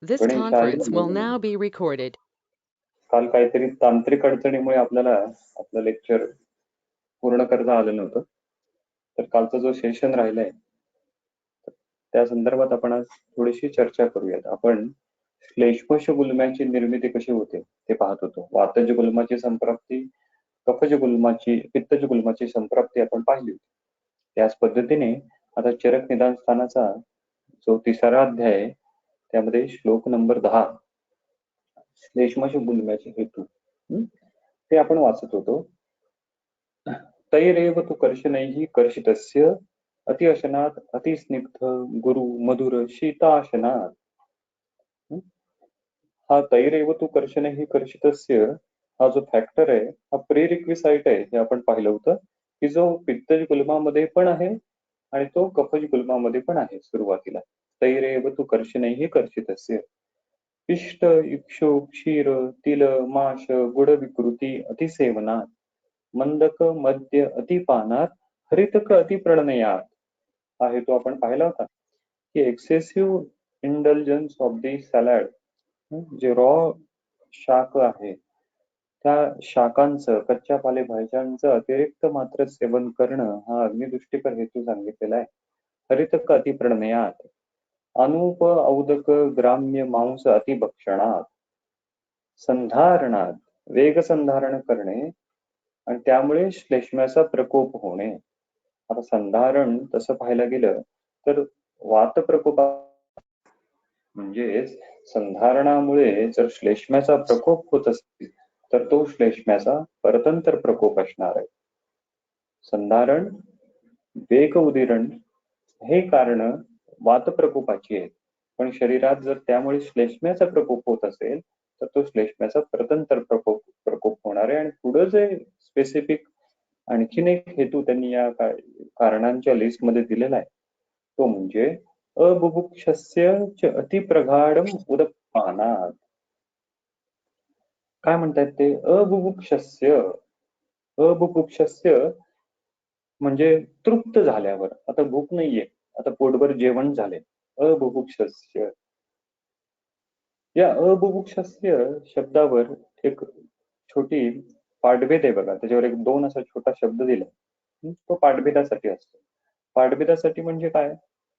This गणेशाय conference will now be recorded. काल काहीतरी तांत्रिक अडचणीमुळे आपल्याला आपलं लेक्चर पूर्ण करता आलं नव्हतं. तर कालचा जो सेशन राहिलाय त्या संदर्भात आपण आज थोडीशी चर्चा करूयात. आपण श्लेष्मश गुल्म्याची निर्मिती कशी होते ते पाहत होतो. वातज गुल्माची संप्राप्ती, कफज गुल्माची, पित्तज गुल्माची संप्राप्ती आपण पाहिली होती. त्याच पद्धतीने आता चरक निदान स्थानाचा जो 3रा अध्याय आहे त्यामध्ये श्लोक नंबर 10 श्लेष्मश गुल्म्याचे हेतू ते आपण वाचत होतो. तैरेव तु कर्शनैः कर्षितस्य अति अशनात अति स्निग्ध गुरु मधुर शीताशनात. हा तैरेव तु कर्शनैः कर्षितस्य हा जो फॅक्टर आहे हा प्रीरिक्विसाइट आहे हे आपण पाहिलं होतं की जो पित्तज गुल्मामध्ये पण आहे आणि तो कफज गुल्मामध्ये पण आहे. सुरुवातीला तैरेव तु कर्शनैः कर्षितस्य पिष्ट इक्षु क्षीर तिल माश गुड विकृती अतिसेवनात मंदक मद्य अतिपानात हरितक अतिप्रणयात हा हेतू आपण पाहिला होता की एक्सेसिव्ह इंडल्जन्स ऑफ दी सॅलड, जे रॉ शाक आहे त्या शाकांचं, कच्च्या पालेभाज्यांचं अतिरिक्त मात्र सेवन करणं हा अग्निदृष्टीकर हेतू सांगितलेला आहे. हरितक अतिप्रणयात अनुप औदक ग्राम्य मांस अतिभक्षणात संधारणात वेग संधारण करणे आणि त्यामुळे श्लेष्म्याचा प्रकोप होणे. आता संधारण तसं पाहायला गेलं तर वात प्रकोप म्हणजे संधारणामुळे जर श्लेष्म्याचा प्रकोप होत असेल तर तो श्लेष्म्याचा परतंत्र प्रकोप असणार आहे. संधारण, वेग उदीरण हे कारण वात प्रकोपाची आहेत, पण शरीरात जर त्यामुळे श्लेष्म्याचा प्रकोप होत असेल तर तो श्लेष्म्याचा परतंत्र प्रकोप होणार आहे. आणि पुढे जे स्पेसिफिक आणखीन एक हेतू त्यांनी या कारणांच्या लिस्टमध्ये दिलेला आहे तो म्हणजे अबुभुक्षस्य च अतिप्रगाढम उदपानात. काय म्हणतात ते अबुभुक्षस्य? अबुभुक्षस्य म्हणजे तृप्त झाल्यावर, आता भूक नाहीये, आता पोटभर जेवण झाले. अबुभुक्षस्य या अबुभुक्षस्य शब्दावर एक छोटी पाठभेद आहे बघा. त्याच्यावर एक 2 असा छोटा शब्द दिला. तो पाठभेदासाठी असतो. पाठभेदासाठी म्हणजे काय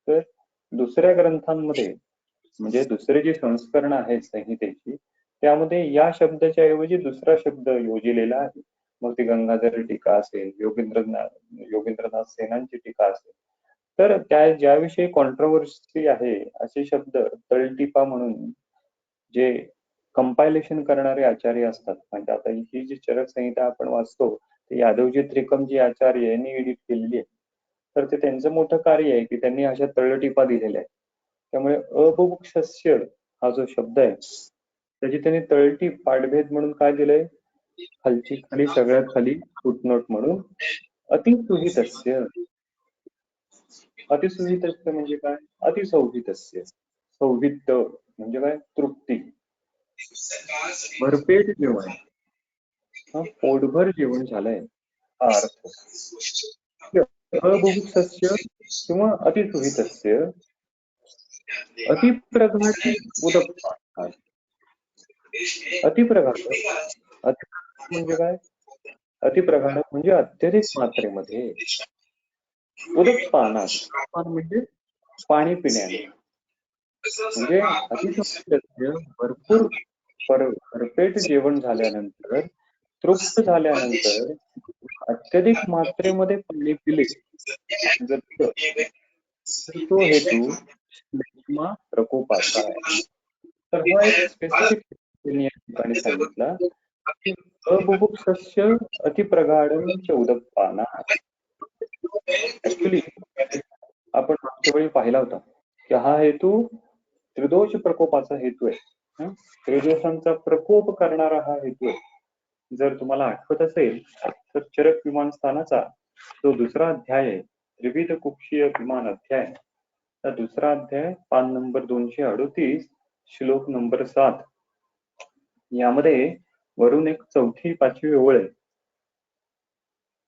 तर दुसऱ्या ग्रंथांमध्ये म्हणजे दुसरे जे संस्करण आहेत संहितेची त्यामध्ये या शब्दाच्या ऐवजी दुसरा शब्द योजिलेला आहे. मग ती गंगाधर टीका असेल, योगेंद्रनाथ सेनांची टीका असेल, तर त्या ज्याविषयी कॉन्ट्रोवर्सी आहे असे शब्द तळटीपा म्हणून जे कंपायलेशन करणारे आचार्य असतात. म्हणजे आता ही जी चरक संहिता आपण वाचतो ते यादवजी त्रिकमजी आचार्य यांनी एडिट केलेली आहे. तर ते त्यांचं मोठं कार्य आहे की त्यांनी अशा तळटीपा दिलेल्या आहेत. त्यामुळे अबुभुक्षस्य हा जो शब्द आहे त्याची त्यांनी तळटी पाठभेद म्हणून काय दिलंय खालची खाली सगळ्यात खाली फुटनोट म्हणून अतिसुहितस्य. अतिसुहितस्य म्हणजे काय? अतिसौहितस्य. सौहित्य म्हणजे काय? तृप्ती, भरपेट जेवण, पोटभर जेवण झालंय हा अर्थ. अबुभुक्षस्य किंवा अतिसुहितस्य अतिप्रगाढ उदपानात. अतिप्रगाढ म्हणजे काय? अतिप्रगाढ म्हणजे अत्यधिक मात्रेमध्ये. उदपानात म्हणजे पाणी पिण्याने, म्हणजे अतिसौहितस्य भरपूर भरपेट जेवण झाल्यानंतर, तृप्त झाल्यानंतर अत्यधिक मात्रेमध्ये पाणी पिले जर तो हेतू श्लेष्मा प्रकोपाचा आहे. तर हा एक स्पेसिफिक या ठिकाणी सांगितला की अबुभुक्षस्य अतिप्रगाढंच उदपानात. ऍक्च्युली आपण मागच्या वेळी पाहिला होता की हा हेतू त्रिदोष प्रकोपाचा हेतू आहे. त्रिदोषांचा प्रकोप करणारा हा हेतू आहे. जर तुम्हाला आठवत असेल तर चरक विमान स्थानाचा जो 2रा अध्याय आहे त्रिविध कुक्षीय विमान अध्याय, त्या 2रा अध्याय पान नंबर 238 श्लोक नंबर 7 यामध्ये वरून एक 4थी 5वी ओळ आहे.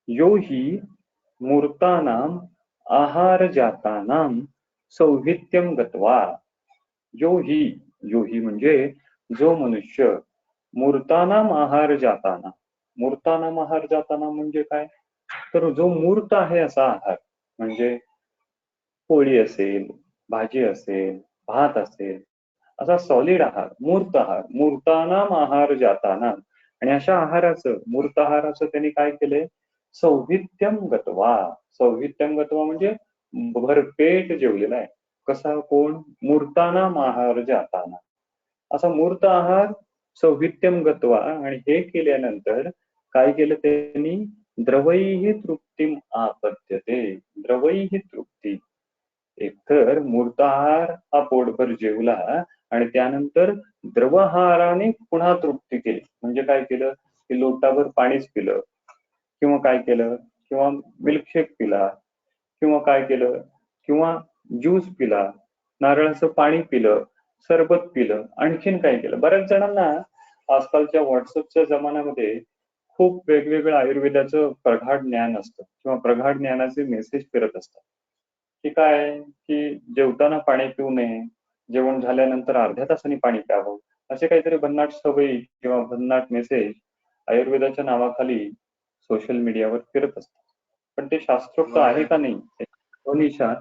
यो हि मूर्तानाम आहार जातानाम सौहित्यम गत्वा. यो हि योही म्हणजे जो मनुष्य मूर्तानाम आहार जाताना. मूर्तानाम आहार जाताना म्हणजे काय? तर जो मूर्त आहे असा आहार, म्हणजे पोळी असेल, भाजी असेल, भात असेल, असा सॉलिड आहार, मूर्त आहार, मूर्तानाम आहार जाताना. आणि अशा आहाराचं, मूर्त आहाराचं त्यांनी काय केलंय? सौविध्यम गत्वा. सौविध्यम गत्वा म्हणजे भरपेट जेवलेला आहे. कसा? कोण? मूर्तानाम आहार जाताना. असा मूर्त आहार सौविध्यम गत्वा. आणि हे केल्यानंतर काय केलं त्यांनी? द्रवैहि तृप्तिम आपद्यते. द्रवैहि तृप्ती. एकतर मूर्त आहार हा पोटभर जेवला आणि त्यानंतर द्रवहाराने पुन्हा तृप्ती केली. म्हणजे काय केलं? की लोटाभर पाणीच पिलं, किंवा काय केलं? किंवा मिल्कशेक पिला, किंवा काय केलं? किंवा ज्यूस पिला, नारळाचं पाणी पिलं, सरबत पिलं, आणखीन काय केलं? बऱ्याच जणांना आजकालच्या व्हॉट्सअपच्या जमान्यामध्ये खूप वेगवेगळं आयुर्वेदाचं प्रगाढ ज्ञान असतं किंवा प्रगाढ ज्ञानाचे मेसेज फिरत असतात. की काय? की जेवताना पाणी पिऊ नये, जेवण झाल्यानंतर अर्ध्या तासाने पाणी प्यावं, असे काहीतरी भन्नाट सवयी किंवा भन्नाट मेसेज आयुर्वेदाच्या नावाखाली सोशल मीडियावर फिरत असतात. पण ते शास्त्रोक्त आहे का नाही, याची शोध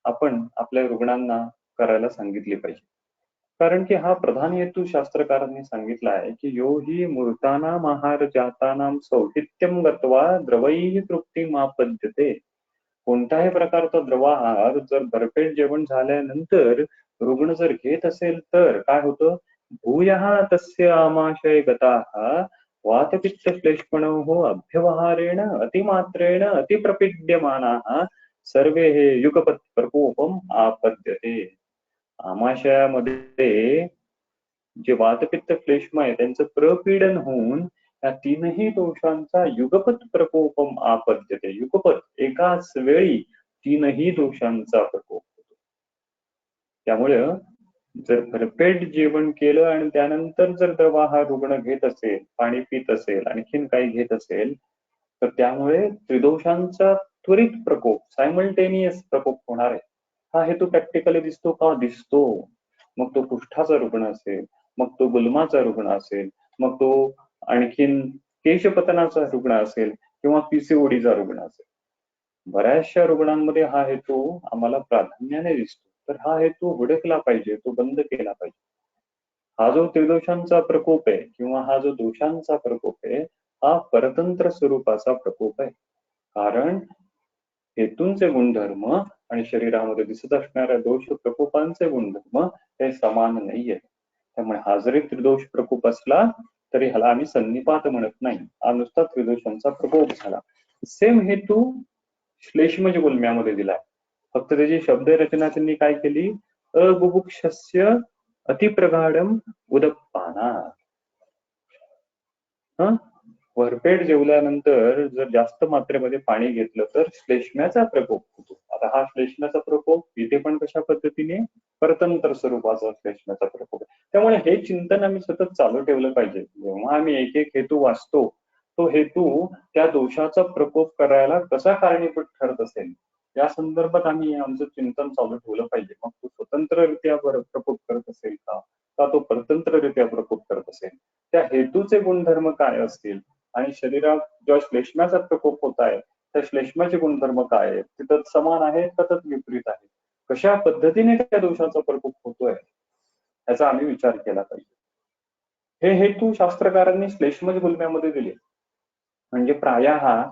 आपण आपल्या रुग्णांना करायला सांगितली पाहिजे. कारण की हा प्रधान हेतू शास्त्रकारांनी सांगितला आहे की यो हि मूर्तानाम आहार जातानाम सौहित्यम गत्वा द्रवैहि तृप्तिमापद्यते. कोणत्याही प्रकारचा द्रवाहार जर भरपेट जेवण झाल्यानंतर रुग्ण जर घेत असेल तर काय होतं? भूयः तस्य आमाशय गताः वातपित्त श्लेष्मणोः अभ्यवहारेण अतिमात्रेण अतिप्रपीड्यमानाः सर्वे हे युगपत् प्रकोपम आपद्यते. आमाशयामध्ये जे वातपित्त श्लेष्म आहे त्यांचं प्रपीडन होऊन या तीनही दोषांचा युगपत प्रकोपम आपद्यते. युगपत, एकाच वेळी तीनही दोषांचा प्रकोप होतो. त्यामुळे जर भरपेट जेवण केलं आणि त्यानंतर जर दवा हा रुग्ण घेत असेल, पाणी पित असेल, आणखीन काही घेत असेल, तर त्यामुळे त्रिदोषांचा त्वरित प्रकोप, सायमल्टेनियस प्रकोप होणार आहे. हा हेतू प्रॅक्टिकली दिसतो का? दिसतो. मग तो कुष्ठाचा रुग्ण असेल, मग तो गुलमाचा रुग्ण असेल, मग तो आणखीन केशपतनाचा रुग्ण असेल, किंवा पीसीओडीचा रुग्ण असेल. बऱ्याचशा रुग्णांमध्ये हा हेतू आम्हाला प्राधान्याने दिसतो. तर हा हेतू हुडकला पाहिजे, तो बंद केला पाहिजे. हा जो त्रिदोषांचा प्रकोप आहे किंवा हा जो दोषांचा प्रकोप आहे, हा परतंत्र स्वरूपाचा प्रकोप आहे. कारण हेतूंचे गुणधर्म आणि शरीरामध्ये दिसत असणाऱ्या दोष प्रकोपांचे गुणधर्म हे समान नाहीये. त्यामुळे हा जरी त्रिदोष प्रकोप असला तरी ह्याला आम्ही सन्निपात म्हणत नाही. हा नुसता त्रिदोषांचा प्रकोप झाला. सेम हेतू श्लेष्मज गुल्म्यामध्ये दिलाय. फक्त त्याची शब्दरचना त्यांनी काय केली? अबुभुक्षस्य अतिप्रगाढम उदपानात्. भरपेट जेवल्यानंतर जर जास्त मात्रेमध्ये पाणी घेतलं तर श्लेष्म्याचा प्रकोप होतो. आता हा श्लेष्म्याचा प्रकोप इथे पण कशा पद्धतीने? परतंत्र स्वरूपाचा श्लेष्म्याचा प्रकोप. त्यामुळे हे चिंतन आम्ही सतत चालू ठेवलं पाहिजे. जेव्हा आम्ही एक एक हेतू वाचतो, तो हेतू त्या दोषाचा प्रकोप करायला कसा कारणीभूत ठरत असेल, या संदर्भात आम्ही आमचं चिंतन चालू ठेवलं पाहिजे. मग तो स्वतंत्ररित्या प्रकोप करत असेल का तो परतंत्ररित्या प्रकोप करत असेल, त्या हेतूचे गुणधर्म काय असतील, आणि शरीरात जेव्हा श्लेष्माचा प्रकोप होत आहे त्या श्लेष्माचे गुणधर्म काय आहेत, ते तर समान आहेत का तर विपरीत आहे, कशा पद्धतीने त्या दोषाचा प्रकोप होतोय याचा आम्ही विचार केला पाहिजे. हे हेतू शास्त्रकारांनी श्लेष्मज गुल्म्यामध्ये दिले. म्हणजे प्रायः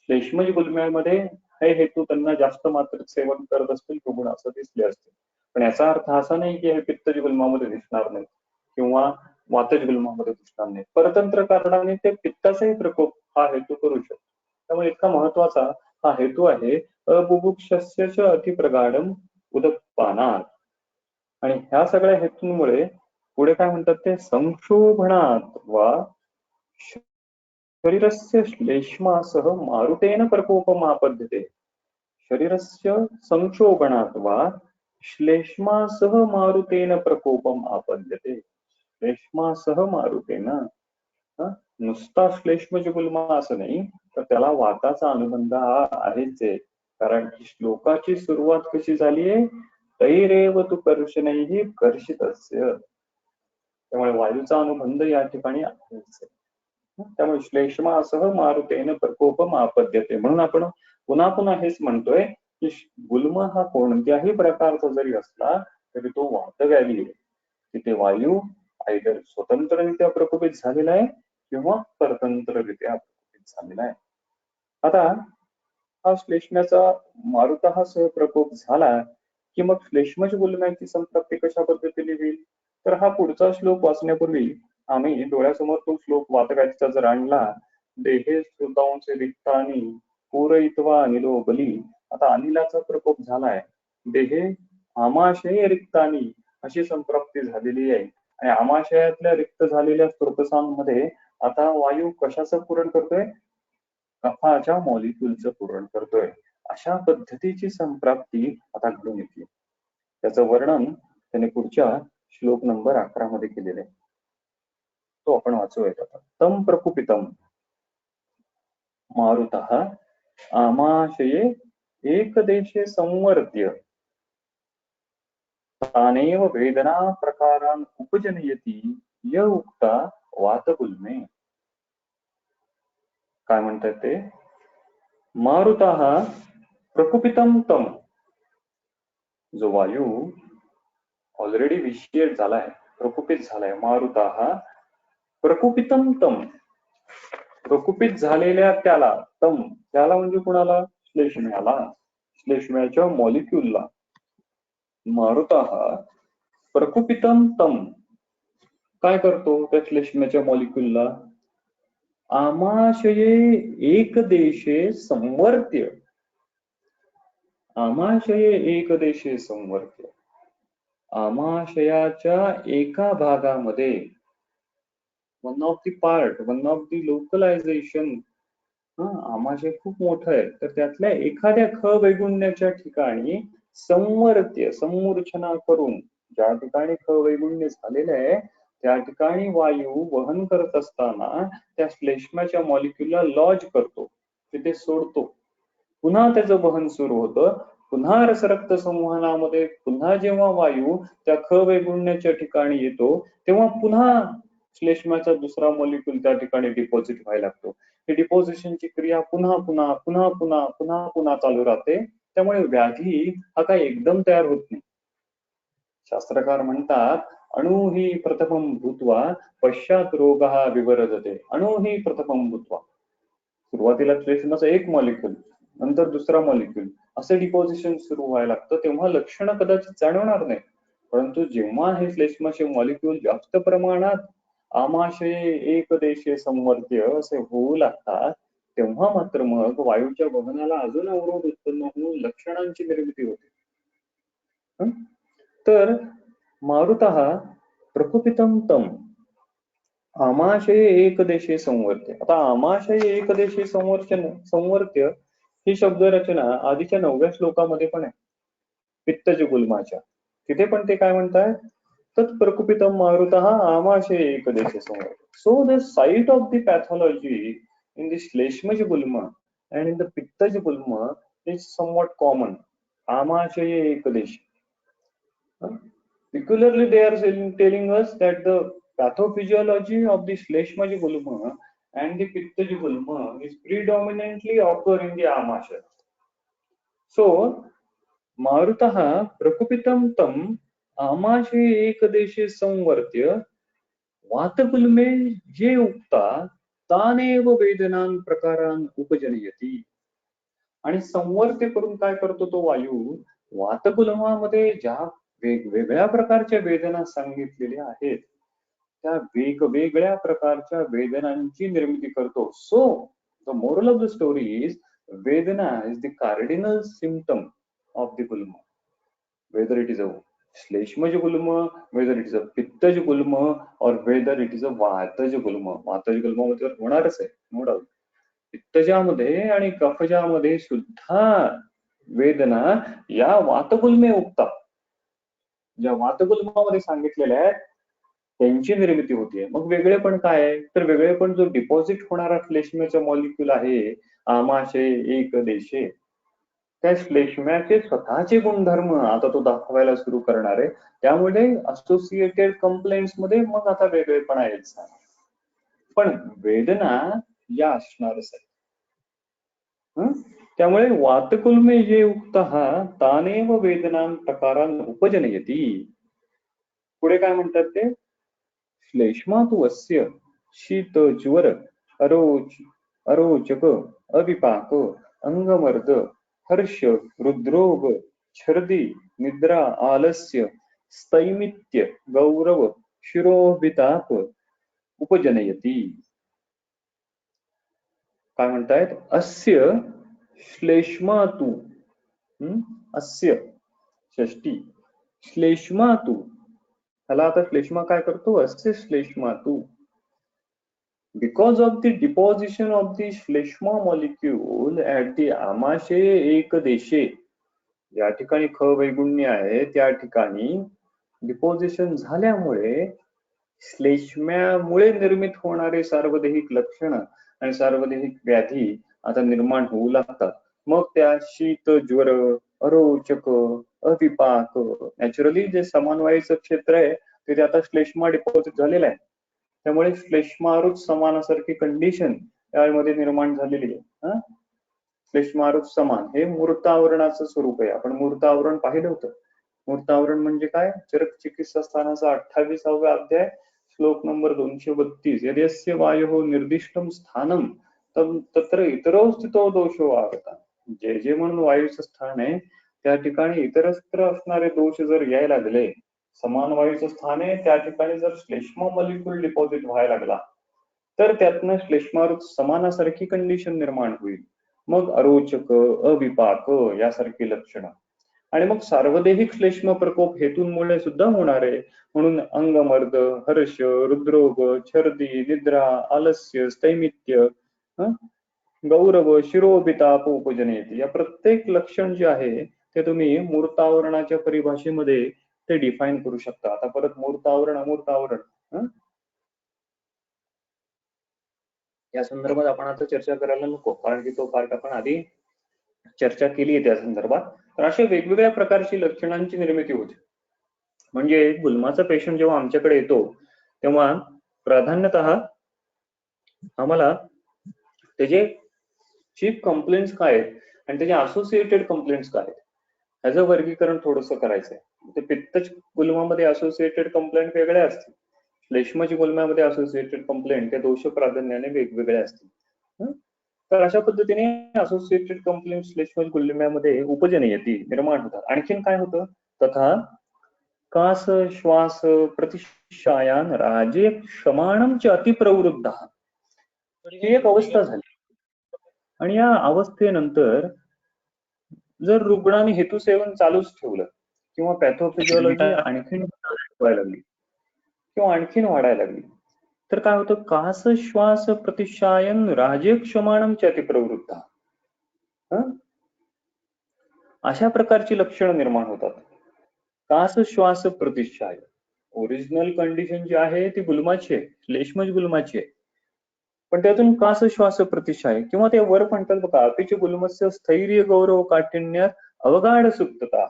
श्लेष्मज गुल्म्यामध्ये हे हेतू त्यांना जास्त मात्रेत सेवन करत असतील रुग्ण असं दिसले असतील. पण याचा अर्थ असा नाही की हे पित्तज गुल्मामध्ये दिसणार नाही किंवा वातज गुल्मामध्ये दिसणार नाही. परतंत्र कारणाने ते पित्ताचाही प्रकोप हा हेतू करू शकतो. त्यामुळे इतका महत्वाचा हा हेतू आहे अबुभुक्षस्य अतिप्रगाढम उदपानात्. आणि ह्या सगळ्या हेतूंमुळे पुढे काय म्हणतात ते? संक्षोभणात वा शरीरस्य श्लेष्मासह मारुतेन प्रकोपम आपद्यते. शरीरस्य संक्षोभणात वा श्लेष्मासह मारुतेन प्रकोपम आपद्यते. श्लेष्मासह मारुतेन, नुसता श्लेष्मज गुल्मा असं नाही, तर त्याला वाताचा अनुबंध हा आहेच आहे. कारण श्लोकाची सुरुवात कशी झालीये? तैरेव तू कर्षणैः कर्षितस्य. त्यामुळे वायूचा अनुबंध या ठिकाणी आहेच. त्यामुळे श्लेष्मासह मारुतेन प्रकोपम आपद्यते, म्हणून आपण पुन्हा पुन्हा हेच म्हणतोय की गुल्म हा कोणत्याही प्रकारचा जरी असला तरी तो वातव्याधी आहे. तिथे वायू आयदर स्वतंत्ररित्या प्रकोपित झालेला आहे किंवा परतंत्ररित्या प्रकोपित झालेला आहे. आता हा श्लेष्माचा मारुतः सह प्रकोप झाला की मग श्लेष्मज गुल्म्याची संप्राप्ती कशा पद्धतीने होईल, तर हा पुढचा श्लोक वाचण्यापूर्वी आम्ही डोळ्यासमोर तो श्लोक वातव्याधीचा जर आणला, देहे श्रुतांचे रिक्तानी पूरयित्वा अनिलो बली. आता अनिलाचा प्रकोप झालाय, देहे आमाशय रिक्तानी अशी संप्राप्ती झालेली आहे आणि आमाशयातल्या रिक्त झालेल्या स्त्रोतसांमध्ये आता वायू कशाचं पूरण करतोय, कफाच्या मॉलिक्युलचं पूरण करतोय. अशा पद्धतीची संप्राप्ती आता घडून येते. त्याचं वर्णन त्याने पुढच्या श्लोक नंबर 11 मध्ये केलेलं आहे, तो आपण वाचूयात आता. तम प्रकुपितम मारुतः आमाशये एकदेशे संवर्त्य तानेव वेदना प्रकारान उपजनयती य उक्ता वातगुल्मे. काय म्हणतात ते, मारुतः प्रकुपितम तम, जो वायू ऑलरेडी विशिएट झालाय, प्रकुपित झालाय, मारुतः प्रकुपितम तम, प्रकुपित झालेल्या त्याला, तम त्याला म्हणजे कुणाला, श्लेष्म्याला, श्लेष्म्याच्या मॉलिक्युलला. मारुतः प्रकुपितम तम काय करतो त्या श्लेष्म्याच्या मॉलिक्युलला, आमाशये एकदेशे संवर्त्य, आमाशये एकदेशे संवर्त्य, आमाशयाच्या एका भागामध्ये, one of the part, one of the localization, आमाशय खूप मोठं आहे तर त्यातल्या एखाद्या ख वैगुण्याच्या ठिकाणी संवर्त्य, संमूर्छना करून, ज्या ठिकाणी ख वैगुण्य झालेलं आहे त्या ठिकाणी वायू वहन करत असताना त्या श्लेष्माच्या मॉलिक्युलला लॉज करतो, तिथे सोडतो. पुन्हा त्याचं वहन सुरू होतं, पुन्हा रसरक्त संवहनामध्ये पुन्हा जेव्हा वायू त्या ख वैगुण्याच्या ठिकाणी येतो तेव्हा पुन्हा श्लेष्माचा दुसरा मॉलिक्युल त्या ठिकाणी डिपॉझिट व्हायला लागतो. ही डिपॉझिशनची क्रिया पुन्हा पुन्हा पुन्हा पुन्हा पुन्हा पुन्हा चालू राहते. त्यामुळे व्याधी हा काही एकदम तयार होत नाही. शास्त्रकार म्हणतात, अणु ही प्रथमम भूत्वा पश्चात रोगः विवर्धते. अणु ही प्रथमम भूत्वा, सुरुवातीला श्लेष्माचा एक मॉलिक्युल, नंतर दुसरा मॉलिक्युल, असं डिपॉझिशन सुरू व्हायला लागतं. तेव्हा लक्षणं कदाचित जाणवणार नाही, परंतु जेव्हा हे श्लेष्माचे मॉलिक्युल जास्त प्रमाणात आमाशये एकदेशे संवर्त्य असे होऊ लागतात तेव्हा मात्र मग वायूच्या वहनाला अजून अवरोध उत्पन्न होऊन लक्षणांची निर्मिती होते. तर मारुतः प्रकुपितम तम आमाशये एकदेशे संवर्त्य. आता आमाशये एकदेशे संवर्त्य ही शब्दरचना आधीच्या 9व्या श्लोकामध्ये पण आहे, पित्तज गुल्माच्या. तिथे पण ते काय म्हणताय, तत्प्रकुपितम मारुतः आमाशये एकदेशे संवर्त्य. So the site of the pathology in the Shleshmaj Gulma and in the Pittaj Gulma is somewhat common. Amashaye Ekadesh. Peculiarly, they are telling us that the pathophysiology of the Shleshmaj Gulma and the Pittaj Gulma is predominantly occur in the Amashaya. So, Marutaha Prakupitam tam Amashaye Ekadeshe Samvartya Vatagulme je ukta तानेव वेदनान प्रकारान उपजनयती. आणि संवर्त्य करून काय करतो तो वायू, वातगुल्मामध्ये ज्या वेगवेगळ्या प्रकारच्या वेदना सांगितलेल्या आहेत त्या वेगवेगळ्या प्रकारच्या वेदनांची निर्मिती करतो. So the moral of the story is वेदना is the cardinal symptom of the गुल्म, वेदर इट इज अ श्लेष्मज गुल्म, whether it is a पित्तज गुल्म or whether it is a वातज गुल्म. वातज गुल्म मध्ये होणारच आहे, नो डाऊट. पित्तजामध्ये आणि कफजामध्ये सुद्धा वेदना या वातगुल्मे उगतात, ज्या वातगुल्मामध्ये सांगितलेल्या आहेत त्यांची निर्मिती होतीये. मग वेगळे पण काय आहे, तर वेगळे पण जो डिपॉझिट होणारा श्लेष्माचा मॉलिक्युल आहे आमाशय एकदेशे, त्या श्लेष्म्याचे स्वतःचे गुणधर्म आता तो दाखवायला सुरू करणार आहे. त्यामुळे असोसिएटेड कंप्लेंट्स मध्ये मग आता वेगळेपणा यायचा. पण वेदना या असणारच आहे. त्यामुळे वातकुल्मे जे उक्तः तानेव वेदनां प्रकारान् उपजनयती. पुढे काय म्हणतात ते, श्लेष्मातु अस्य शीत ज्वर अरोचक अविपाक अंगमर्द हर्ष हृद्रोग छर्दी निद्रा आलस्य स्थैमित्य गौरव शिरोभिताप उपजनयती. काय म्हणतायत, अस्य श्लेष्मातु, अस्य षष्टी, श्लेष्मातु, ह्याला आता श्लेष्मा काय करतो, अस्य श्लेष्मातु, because of the deposition of the श्लेष्मा molecule at the आमाशय एक देशे, या ठिकाणी ख वैगुण्य आहे त्या ठिकाणी डिपोजिशन झाल्यामुळे श्लेष्म्यामुळे निर्मित होणारे सार्वदेहिक लक्षण आणि सार्वदेहिक व्याधी आता निर्माण होऊ लागतात. मग त्या शीत ज्वर अरोचक अविपाक, नॅचरली जे समानवायूचं क्षेत्र आहे तिथे आता श्लेष्मा डिपॉझिट झालेला आहे. त्यामुळे श्लेष्मारुच समानासारखी कंडिशन त्यामध्ये निर्माण झालेली आहे. श्लेष्मारुच समान हे मूर्तावरणाचं स्वरूप आहे. आपण मूर्तावरण पाहिलं होतं. मूर्तावरण म्हणजे काय, चरक चिकित्सा स्थानाचा 28वा अध्याय श्लोक नंबर 232, यद्यस्य वायोः निर्दिष्टम स्थानम तत्र इतरो स्थितो दोषो आगता. जे जे म्हणून वायूचं स्थान आहे त्या ठिकाणी इतरत्र असणारे दोष जर यायला लागले, समान वायूचं स्थान आहे त्या ठिकाणी जर श्लेष्मा मॉलिक्यूल डिपॉझिट व्हायला लागला तर त्यातनं श्लेष्मारुच समानासारखी कंडिशन निर्माण होईल. मग अरोचक अविपाक यासारखी लक्षणं, आणि मग सार्वदेहिक श्लेष्म प्रकोप हेतूंमुळे सुद्धा होणार आहे. म्हणून अंगमर्द हर्ष हृद्रोग छर्दी निद्रा आलस्य स्थैमित्य गौरव शिरोभिताप उपजनयती, या प्रत्येक लक्षण जे आहे ते तुम्ही मूर्तावरणाच्या परिभाषेमध्ये ते डिफाईन करू शकता. आता परत मूर्तावरण अमूर्तावरण या संदर्भात आपण आता चर्चा करायला नको, कारण की तो पार्ट आपण आधी चर्चा केली आहे त्या संदर्भात. तर अशा वेगवेगळ्या प्रकारची लक्षणांची निर्मिती होते. म्हणजे गुल्माचा पेशंट जेव्हा आमच्याकडे येतो तेव्हा प्राधान्यतः आम्हाला त्याचे चीफ कंप्लेंट्स काय आहेत आणि त्याचे असोसिएटेड कंप्लेंट्स काय आहेत ह्याचं वर्गीकरण थोडंसं करायचंय. ते पित्त गुल्मामध्ये असोसिएटेड कंप्लेंट वेगळ्या असतील, श्लेष्माची गुल्म्यामध्ये असोसिएटेड कंप्लेंट त्या दोष प्राधान्याने वेगवेगळ्या असतील. तर अशा पद्धतीने असोसिएटेड कंप्लेंट श्लेष्माची गुल्म्यामध्ये उपजनयती निर्माण होतात. आणखीन काय होतं, तथा कास श्वास प्रतिशायान राजे क्षमाणम च अतिप्रवृद्ध, ही एक अवस्था झाली. आणि या अवस्थेनंतर जर रुग्णाने हेतुसेवन चालूच ठेवलं किंवा पॅथोफिजिओलॉजी आणखीन वाढायला लागली किंवा आणखीन वाढायला लागली तर काय होतं, कास श्वास प्रतिशायन राजे क्षमाणम च अतिप्रवृत्ता, अशा प्रकारची लक्षणं निर्माण होतात. कास श्वास प्रतिशाय, ओरिजिनल कंडिशन जी आहे ती गुल्माची आहे, श्लेष्मज गुल्माची आहे, पण त्यातून कास श्वास प्रतिशाय किंवा ते वर म्हणतात बघा, अतिचे गुल्मस्य स्थैर्य गौरव काठिण्यात अवगाढ सुप्तता.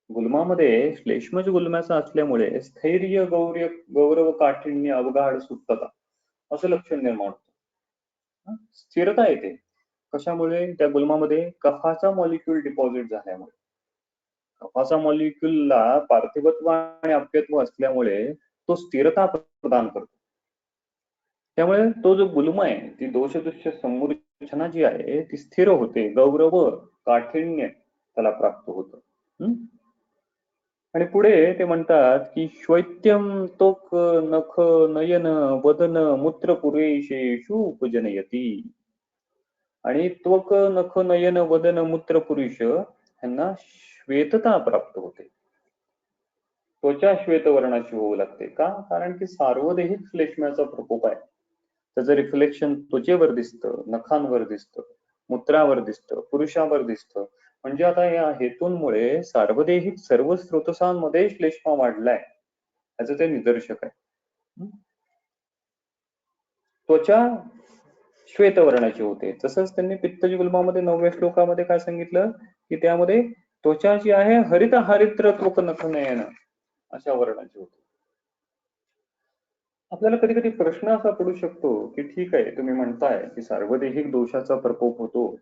गुल्मामध्ये श्लेष्मज गुल्म्याचा असल्यामुळे स्थैर्य गौरव काठिण्य अवगाढ सुप्तता असं लक्षण निर्माण होतं. स्थिरता येते. कशामुळे, त्या गुल्मामध्ये कफाचा मॉलिक्यूल डिपॉझिट झाल्यामुळे. कफाचा मॉलिक्यूलला पार्थिवत्व आणि अप्यत्व असल्यामुळे तो स्थिरता प्रदान करतो. त्यामुळे तो जो गुल्म आहे ती दोषदृश्य समूर्छना जी आहे ती स्थिर होते, गौरव काठिण्य त्याला प्राप्त होतं. आणि पुढे ते म्हणतात की श्वैत्यम त्वक नख नयन वदन मूत्र पुरेशेषु उपजनयती. आणि त्वक नख नयन वदन मूत्र पुरुष यांना श्वेतता प्राप्त होते, त्वचा श्वेतवर्णाची होऊ लागते. का, कारण की सार्वदेहिक श्लेष्म्याचा प्रकोप आहे, त्याचं रिफ्लेक्शन त्वचेवर दिसतं, नखांवर दिसतं, मूत्रावर दिसतं, पुरुषावर दिसतं. म्हणजे आता या हेतूंमुळे सार्वदेहिक सर्व स्रोतसांमध्ये श्लेष्मा वाढलाय याचं ते निदर्शक आहे. त्वचा श्वेतवर्णाचे होते. तसंच त्यांनी पित्तजुगुल्मामध्ये 9व्या श्लोकामध्ये काय सांगितलं की त्यामध्ये त्वचा जी आहे हरित हरिद्र त्वक नखनयन अशा वर्णाची होती. आपल्याला कधी कधी प्रश्न असा पडू शकतो की ठीक आहे, तुम्ही म्हणताय की सार्वदेहिक दोषाचा प्रकोप होतो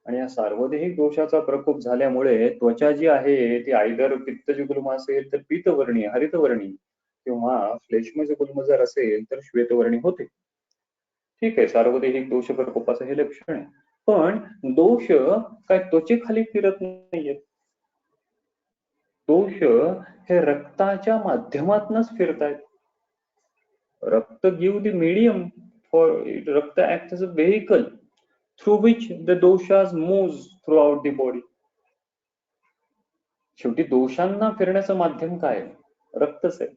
आणि या सार्वदेहिक दोषाचा प्रकोप झाल्यामुळे त्वचा जी आहे ती आयदर पित्तजुगुल्म असेल तर पीतवर्णी हरितवर्णी किंवा श्लेष्मजुगुल्म जर असेल तर श्वेतवर्णी होते. ठीक आहे, सार्वदेहिक दोष प्रकोपाचं हे लक्षण आहे. पण दोष काय त्वचेखाली फिरत नाहीयेत. दोष हे रक्ताच्या माध्यमातूनच फिरतायत. रक्त गिव्ह द मीडियम फॉर रक्त act as a vehicle through which the दोषास moves throughout the body. शेवटी दोषांना फिरण्याचं माध्यम काय आहे? रक्तच आहे.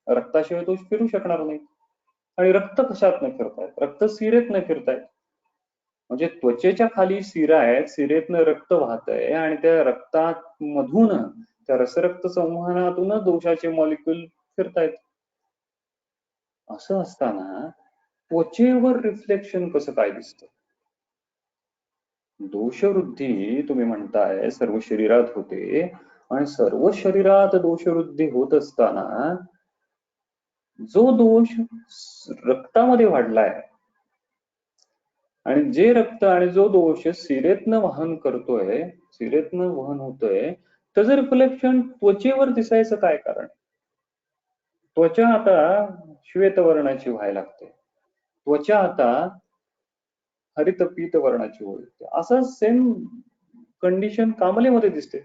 रक्ताशिवाय दोष फिरू शकणार नाही. आणि रक्त कशात न फिरतायत? रक्त सिरेत न फिरतायत. म्हणजे त्वचेच्या खाली शिरा आहेत, शिरेतनं रक्त वाहतंय आणि त्या रक्तात मधून त्या रसरक्त संवहनातूनच दोषाचे मॉलिक्यूल फिरतायत. असं असताना त्वचेवर रिफ्लेक्शन कसं काय दिसतं? दोषवृद्धी तुम्ही म्हणताय सर्व शरीरात होते आणि सर्व शरीरात दोषवृद्धी होत असताना जो दोष रक्तामध्ये वाढलाय आणि जे रक्त आणि जो दोष शिरेतनं वहन करतोय, शिरेतनं वहन होतोय, त्याचं रिफ्लेक्शन त्वचेवर दिसायचं काय कारण? त्वचा आता श्वेतवर्णाची व्हायला लागते, त्वचा आता हरित पीत वर्णाची होईल. असं सेम कंडिशन कामलेमध्ये दिसते.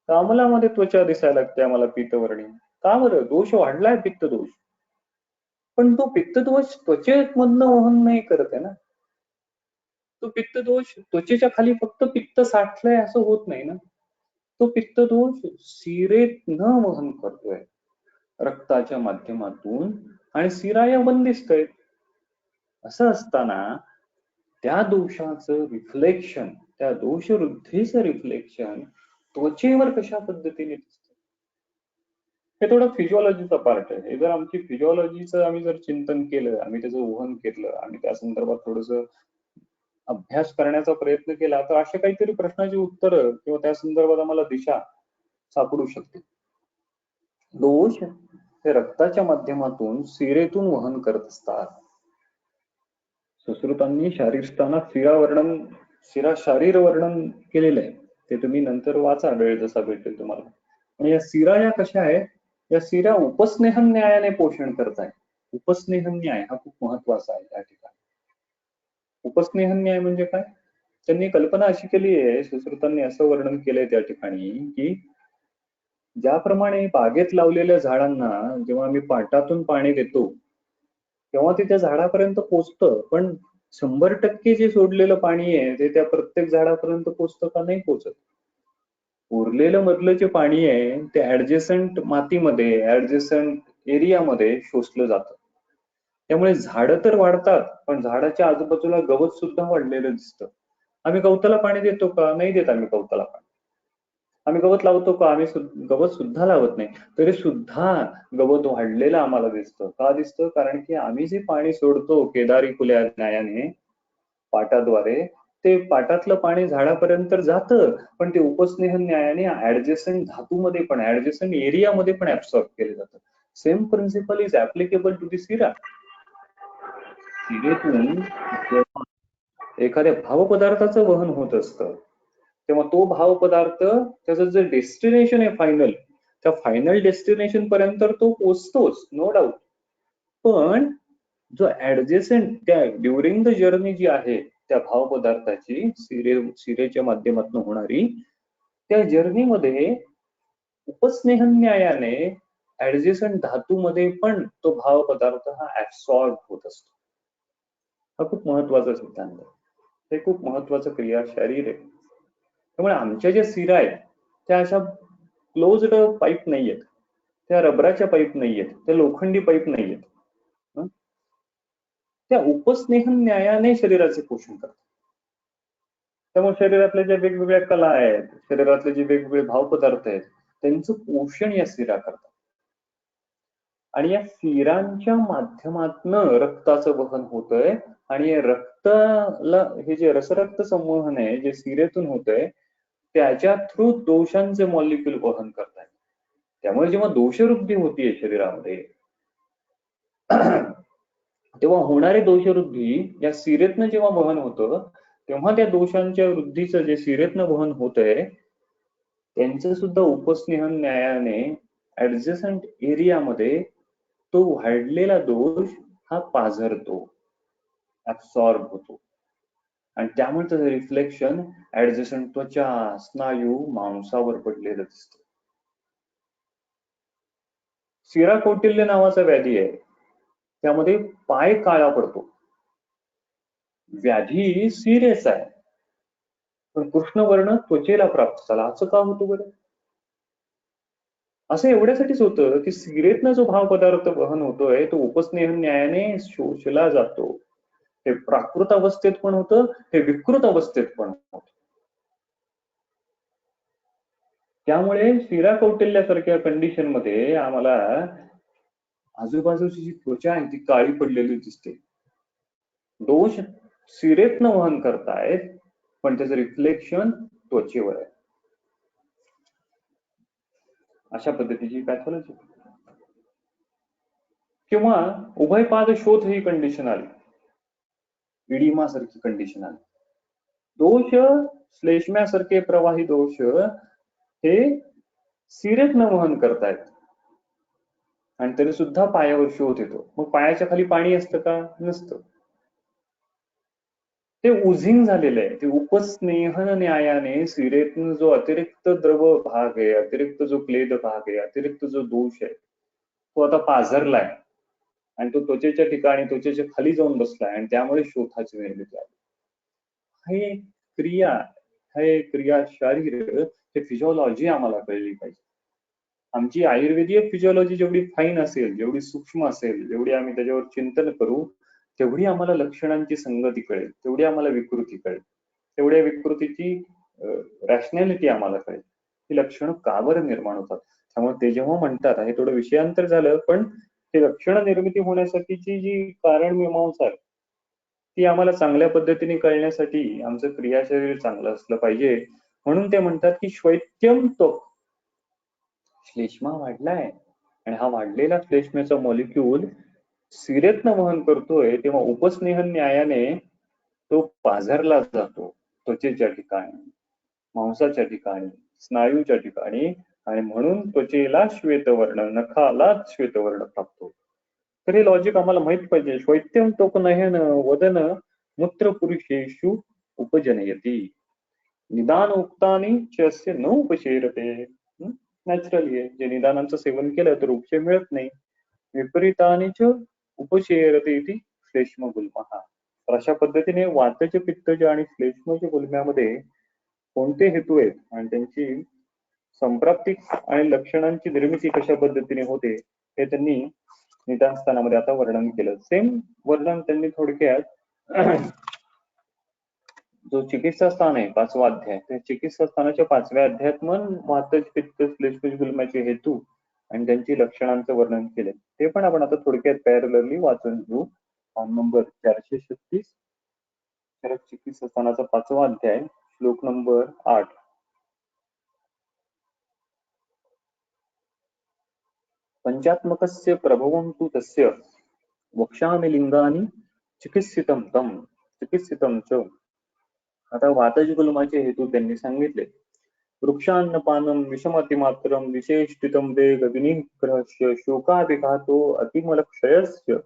कामलामध्ये त्वचा दिसायला लागते आम्हाला पीतवर्णी. का बरं? दोष वाढलाय पित्त दोष, पण तो पित्त दोष त्वचेमधनं वहन नाही करत आहे ना. तो पित्त दोष त्वचेच्या खाली फक्त पित्त साठलंय असं होत नाही ना. तो पित्त दोष शिरेत न वहन करतोय रक्ताच्या माध्यमातून आणि शिराया बंदिस्त आहेत. असं असताना त्या दोषाचं रिफ्लेक्शन, त्या दोषवृद्धीचं रिफ्लेक्शन त्वचेवर कशा पद्धतीने दिसतं? हे थोडं फिजिओलॉजीचा पार्ट आहे. हे जर आमची फिजिओलॉजीचं आम्ही जर चिंतन केलं, आम्ही त्याचं वहन केलं, आम्ही त्या संदर्भात थोडंसं अभ्यास करण्याचा प्रयत्न केला तर अशा काहीतरी प्रश्नाची उत्तरं किंवा त्या संदर्भात आम्हाला दिशा सापडू शकते. दोष हे रक्ताच्या माध्यमातून शिरेतून वहन करत असतात. सुश्रुतांनी शारीरस्थानात शिरा शारीर वर्णन केलेलं आहे, ते तुम्ही नंतर वाचा वेळ जसा भेटेल तुम्हाला. आणि या शिरा या कशा आहेत? या शिरा उपस्नेह न्यायाने पोषण करतायत. उपस्नेह न्याय हा खूप महत्वाचा आहे या ठिकाणी. उपस्नेह न्याय म्हणजे काय? त्यांनी कल्पना अशी केली आहे, सुश्रुतांनी असं वर्णन केलंय त्या ठिकाणी की ज्याप्रमाणे बागेत लावलेल्या झाडांना जेव्हा आम्ही पाटातून पाणी देतो तेव्हा ते त्या झाडापर्यंत पोचतं, पण 100% जे सोडलेलं पाणी आहे ते त्या प्रत्येक झाडापर्यंत पोचतं का? नाही पोचत. उरलेलं मधलं जे पाणी आहे ते ऍडजसंट मातीमध्ये, ऍडजसंट एरियामध्ये शोषलं जातं. त्यामुळे झाडं तर वाढतात, पण झाडाच्या आजूबाजूला गवत सुद्धा वाढलेलं दिसतं. आम्ही गवताला पाणी देतो का? नाही देत आम्ही गवताला पाणी. आम्ही गवत लावतो का? आम्ही गवत सुद्धा लावत नाही. तरी सुद्धा गवत वाढलेलं आम्हाला दिसतं. का दिसतं? कारण की आम्ही जे पाणी सोडतो केदारी खुल्या न्यायाने पाटाद्वारे, ते पाटातलं पाणी झाडापर्यंत जातं, पण ते उपस्नेह न्यायाने ऍडजसंट धातूमध्ये पण, ऍडजसंट एरियामध्ये पण ऍब्सॉर्ब केलं जातं. Same principle is applicable to the सिरा. सिरेतून एखाद्या भावपदार्थाचं वहन होत असतं तेव्हा तो भाव पदार्थ त्याचं जे डेस्टिनेशन आहे फायनल, त्या फायनल डेस्टिनेशन पर्यंत तो पोचतोच, नो डाऊट. पण जो ऍडजेसंट त्या ड्युरिंग द जर्नी जी आहे त्या भाव पदार्थाची सिरेच्या माध्यमातून होणारी, त्या जर्नीमध्ये उपस्नेह न्यायाने ऍडजेसंट धातूमध्ये पण तो भाव पदार्थ हा ऍब्सॉर्ब होत असतो. हा खूप महत्वाचा सिद्धांत आहे. हे खूप महत्वाचं क्रिया शरीर आहे. त्यामुळे आमच्या ज्या शिरा आहेत त्या अशा क्लोज्ड पाईप नाहीयेत, त्या रबराच्या पाईप नाहीयेत, त्या लोखंडी पाईप नाहीयेत. त्या उपस्नेह न्यायाने शरीराचे पोषण करतात. त्यामुळे शरीरातल्या ज्या वेगवेगळ्या कला आहेत, शरीरातले जे वेगवेगळे भावपदार्थ आहेत, त्यांचं पोषण या शिरा करतात. आणि या सिरांच्या माध्यमातनं रक्ताचं वहन होतंय आणि या रक्ताला हे जे रसरक्त संवहन आहे जे सिरेतून होतंय त्याच्या थ्रू दोषांचे मॉलिक्यूल वहन करतायत. त्यामुळे जेव्हा दोषवृद्धी होतीये शरीरामध्ये तेव्हा होणारी दोषवृद्धी या सिरेतनं जेव्हा वहन होतं तेव्हा त्या दोषांच्या वृद्धीचं जे सिरेतनं वहन होतंय त्यांचं सुद्धा उपस्नेहन न्यायाने ऍडजसंट एरियामध्ये तो वाढलेला दोष हा पाझरतो, ऍब्सॉर्ब होतो आणि त्यामुळे त्याचं रिफ्लेक्शन ऍडजसंट त्वचा, स्नायू, मांसावर पडलेलं दिसतं. सिरा कौटिल्य नावाचा व्याधी आहे त्यामध्ये पाय काळा पडतो. व्याधी सिरियस आहे पण कृष्णवर्ण त्वचेला प्राप्त झाला. असं का होतं बरं? असं एवढ्यासाठीच होतं की सिरेतनं जो भाव पदार्थ वहन होतोय तो उपस्नेहन न्यायाने शोषला जातो. हे प्राकृत अवस्थेत पण होतं, हे विकृत अवस्थेत पण होतं. त्यामुळे शिरा कौटिल्यासारख्या कंडिशन मध्ये आम्हाला आजूबाजूची जी त्वचा आहे ती काळी पडलेली दिसते. दोष सिरेतनं वहन करतायत पण त्याचं रिफ्लेक्शन त्वचेवर आहे. अशा पद्धतीची पॅथॉलॉजी. किंवा उभयपाद शोथ ही कंडिशन आली, इडिमा सारखी कंडिशन आली. दोष श्लेष्म्यासारखे प्रवाही दोष हे सिरेतनं वहन करतायत आणि तरी सुद्धा पायावर शोथ येतो. मग पायाच्या खाली पाणी असतं का? नसतं. ते उझिंग झालेलं आहे. ते उपस्नेहन न्यायाने सिरेतनं जो अतिरिक्त द्रव भाग आहे, अतिरिक्त जो क्लेद भाग आहे, अतिरिक्त जो दोष आहे तो आता पाझरलाय आणि तो त्वचेच्या ठिकाणी त्वचेच्या खाली जाऊन बसलाय आणि त्यामुळे शोथाची निर्मिती आली. हे क्रिया, हे क्रिया शारीर, हे फिजिओलॉजी आम्हाला कळली पाहिजे. आमची आयुर्वेदीय फिजिओलॉजी जेवढी फाईन असेल, जेवढी सूक्ष्म असेल, जेवढी आम्ही त्याच्यावर चिंतन करू तेवढी आम्हाला लक्षणांची संगती कळेल, तेवढी आम्हाला विकृती कळेल, तेवढ्या विकृतीची रॅशनॅलिटी आम्हाला कळेल. ही लक्षणं का बरं निर्माण होतात. त्यामुळे ते जेव्हा म्हणतात, हे थोडं विषयांतर झालं पण ते लक्षण निर्मिती होण्यासाठीची जी कारण मीमांसा आहे ती आम्हाला चांगल्या पद्धतीने कळण्यासाठी आमचं क्रियाशरीर चांगलं असलं पाहिजे. म्हणून ते म्हणतात की श्वैत्यम त्वक, श्लेष्मा वाढलाय आणि हा वाढलेला श्लेष्मेचा मॉलिक्यूल सिरेतनं वहन करतोय तेव्हा उपस्नेहन न्यायाने तो पाझरला जातो त्वचेच्या ठिकाणी, मांसाच्या ठिकाणी, स्नायूच्या ठिकाणी आणि म्हणून त्वचेला श्वेतवर्ण, नखाला श्वेतवर्ण प्राप्त होतो. तर हे लॉजिक आम्हाला माहित पाहिजे. श्वैत्यम त्वक नयन वदन मूत्र पुरुषेषु उपजनयती निदान उक्तानी चस्य न उपशेरते. नॅचरली आहे, जे निदानांचं सेवन केलं तर उपशय मिळत नाही. विपरीतानी च उपशेरते इति श्लेष्म गुल्मः. तर अशा पद्धतीने वातज पित्तज आणि श्लेष्मज गुल्म्यामध्ये कोणते हेतू आहेत आणि त्यांची संप्राप्ती आणि लक्षणांची निर्मिती कशा पद्धतीने होते हे त्यांनी निदान स्थानामध्ये आता वर्णन केलं. सेम वर्णन त्यांनी थोडक्यात जो चिकित्सा स्थान आहे 5वा अध्याय, त्या चिकित्सा स्थानाच्या 5व्या अध्यायात मन वातज पित्त श्लेष्मज गुल्म्याचे हेतू आणि त्यांची लक्षणांचं वर्णन केले. ते पण आपण आता थोडक्यात पॅरलरली वाचून घेऊ. नंबर 436 चरक चिकित्सा स्थानाचा 5वा अध्याय, श्लोक नंबर 8. पंचात्मकस्य प्रभवं तु तस्य वक्षामि लिंगानि चिकित्सितं तं चिकित्सितं च. आता वातज गुल्माचे हेतू त्यांनी सांगितले. वृक्षान्नपानं विषमतिमात्रं विशेषितं वेग विनिग्रहस्य शोकाभिघातो अतिमलक्षयस्य.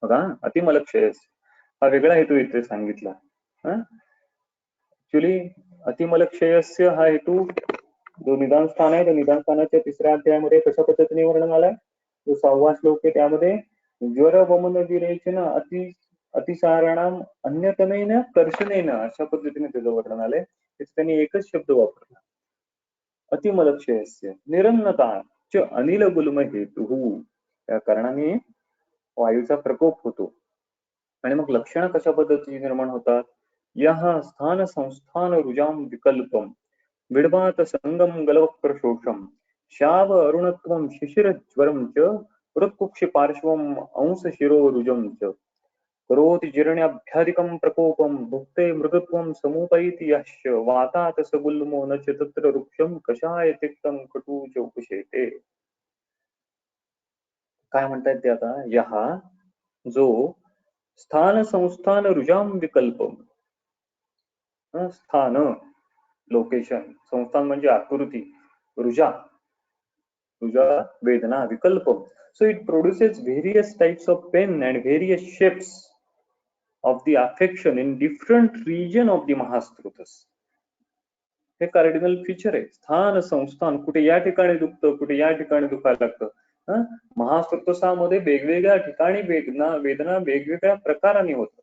बघा, अतिमलक्षयस्य हा वेगळा हेतू इथे सांगितला. ऍक्च्युली अतिमलक्षयस्य हा हेतू जो निदान स्थान आहे त्या निदान स्थानाच्या 3ऱ्या अध्यायामध्ये कशा पद्धतीने वर्णन आलाय, जो 6वा श्लोक आहे त्यामध्ये ज्वर वमन विरेचन अतिसाराणाम अन्यतमेन कर्षणेन अशा पद्धतीने त्याचं वर्णन आलंय. त्यांनी एकच शब्द वापरला, अतिमलक्षयस्य निरन्नता च अनिल गुल्म हेतु. त्या कारणाने वायूचा प्रकोप होतो. आणि मग लक्षणं कशा पद्धतीने निर्माण होतात. यह स्थान संस्थान रुजाम विकल्पम विडबात संगम गलवक्र शोषम शाव अरुणत्वम शिशिर ज्वरम च हृत्कुक्षि पार्श्वम् अंश शिरोरुजं च करोति जीर्ण्याभ्यादिकं प्रकोपं भुक्ते मृगत्वं समुपैति यश्च वातात् स गुल्मो न च तत्र वृक्षं कषाय तिक्तं कटू च उपशेते. काय म्हणतात ते आता, यहा जो स्थान संस्थान रुजाम विकल्पम, स्थान लोकेशन, संस्थान म्हणजे आकृती, रुजा रुजा वेदना विकल्पम. So it produces various types of pain and various shapes of the affection in different region of the Mahasrutas. हे कार्डिनल फीचर आहे. स्थान संस्थान, कुठे या ठिकाणी दुखतं, कुठे या ठिकाणी दुखायला लागतं. महास्रुतसामध्ये वेगवेगळ्या ठिकाणी वेदना वेगवेगळ्या प्रकाराने होतं.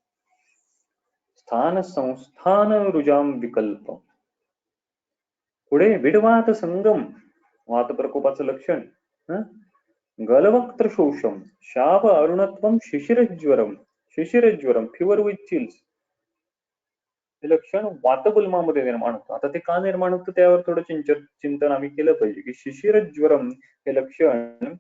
स्थान संस्थान रुजाम विकल्प. पुढे विडवात संगम, वात प्रकोपाचं लक्षण. गलवक्त्र शोषम, शाप अरुणत्वम, शिशिरज्वरम, फिवर विथ चिल्स. हे लक्षण वातगुल्मामध्ये निर्माण होतं. आता ते का निर्माण होतं त्यावर थोडं चिंतन आम्ही केलं पाहिजे की शिशिरज्वरम हे लक्षण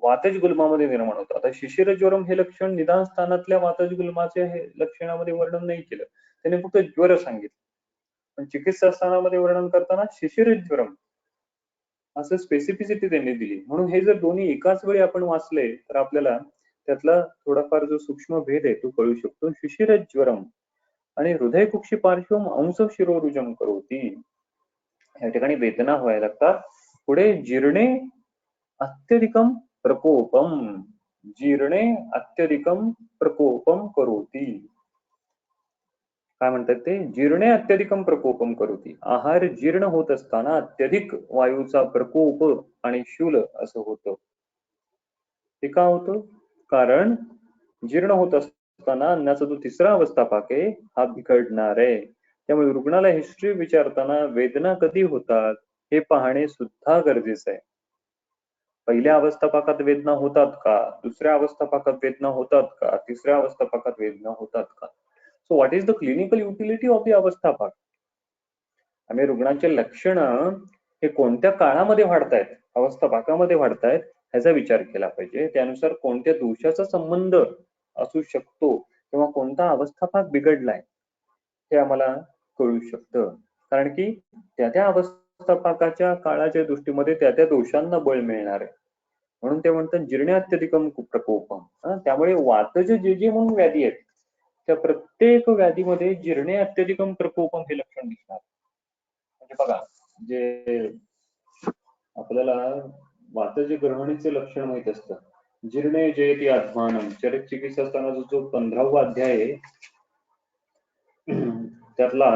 वातज गुल्मामध्ये निर्माण होतं. आता शिशिरज्वरम हे लक्षण निदान स्थानातल्या वातज गुल्माचे हे लक्षणामध्ये वर्णन नाही केलं, त्याने फक्त ज्वर सांगितलं. पण चिकित्सा स्थानामध्ये वर्णन करताना शिशिरज्वरम असं स्पेसिफिसिटी त्यांनी दिली. म्हणून हे जर दोन्ही एकाच वेळी आपण वाचले तर आपल्याला त्यातला थोडाफार जो सूक्ष्म भेद आहे तो कळू शकतो. शिशिरज्वरम आणि हृदय कुक्षी पार्श्वम अंश शिरोरुजम करोती, या ठिकाणी वेदना व्हायला लागतात. पुढे जीर्णे अत्यधिकम प्रकोपम, जीर्णे अत्यधिकम प्रकोपम करोती. काय म्हणतात ते, जीर्णे अत्यधिकम प्रकोपम करोती. आहार जीर्ण होत असताना अत्यधिक वायूचा प्रकोप आणि शूल असं होतं. ते का होतं, कारण जीर्ण होत असताना अन्नाचा जो तिसरा अवस्थापाक आहे हा बिघडणार आहे. त्यामुळे रुग्णाला हिस्ट्री विचारताना वेदना कधी होतात हे पाहणे सुद्धा गरजेचं आहे. पहिल्या अवस्थापाकात वेदना होतात का, दुसऱ्या अवस्थापाकात वेदना होतात का, तिसऱ्या अवस्थापाकात वेदना होतात का. So what is the clinical utility of the अवस्थापाक. आम्ही रुग्णाचे लक्षण हे कोणत्या काळामध्ये वाढतायत, अवस्थापाकामध्ये वाढतायत ह्याचा विचार केला पाहिजे. त्यानुसार कोणत्या दोषाचा संबंध असू शकतो किंवा कोणता अवस्थापाक बिघडलाय हे आम्हाला कळू शकतं. कारण की त्या अवस्थापाकाच्या काळाच्या दृष्टीमध्ये त्या दोषांना बळ मिळणार आहे. म्हणून ते म्हणतात जीर्णे अत्यधिकम प्रकोपम. त्यामुळे वातज जे म्हणून व्याधी आहेत त्या प्रत्येक व्याधीमध्ये जीर्णे अत्यधिकम प्रकोपम हे लक्षण दिसणार. म्हणजे बघा, जे आपल्याला वातज ग्रहणीचे लक्षण माहित असतं, जीर्णे जयति आत्मानम, चरक चिकित्सा असताना जो 15वा अध्याय आहे त्यातला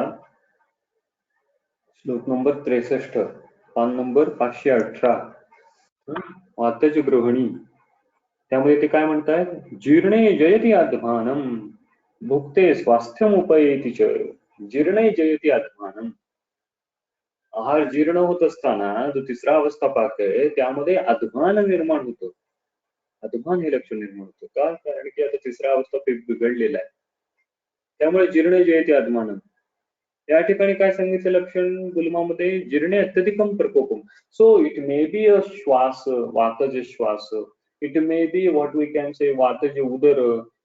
श्लोक नंबर 63, पान नंबर 518, वातज गृहिणी. त्यामुळे ते काय म्हणतायत, जीर्णे जयति आत्मानम भुक्ते स्वास्थ्यम उपयेति च, जीर्णे जयति आत्मानम. आहार जीर्ण होत असताना जो तिसरा अवस्थापाक आहे त्यामध्ये अध्मान निर्माण होतं. अध्मान हे लक्षण निर्माण होतं का, कारण की आता तिसरा अवस्थापाक बिघडलेला आहे. त्यामुळे जीर्णे जयति आत्मानम. या ठिकाणी काय सांगितलं लक्षण गुल्मामध्ये, जीर्णे अत्यधिकम प्रकोपम. So it may be a श्वास, वातज श्वास, it may be what we can say वातज उदर,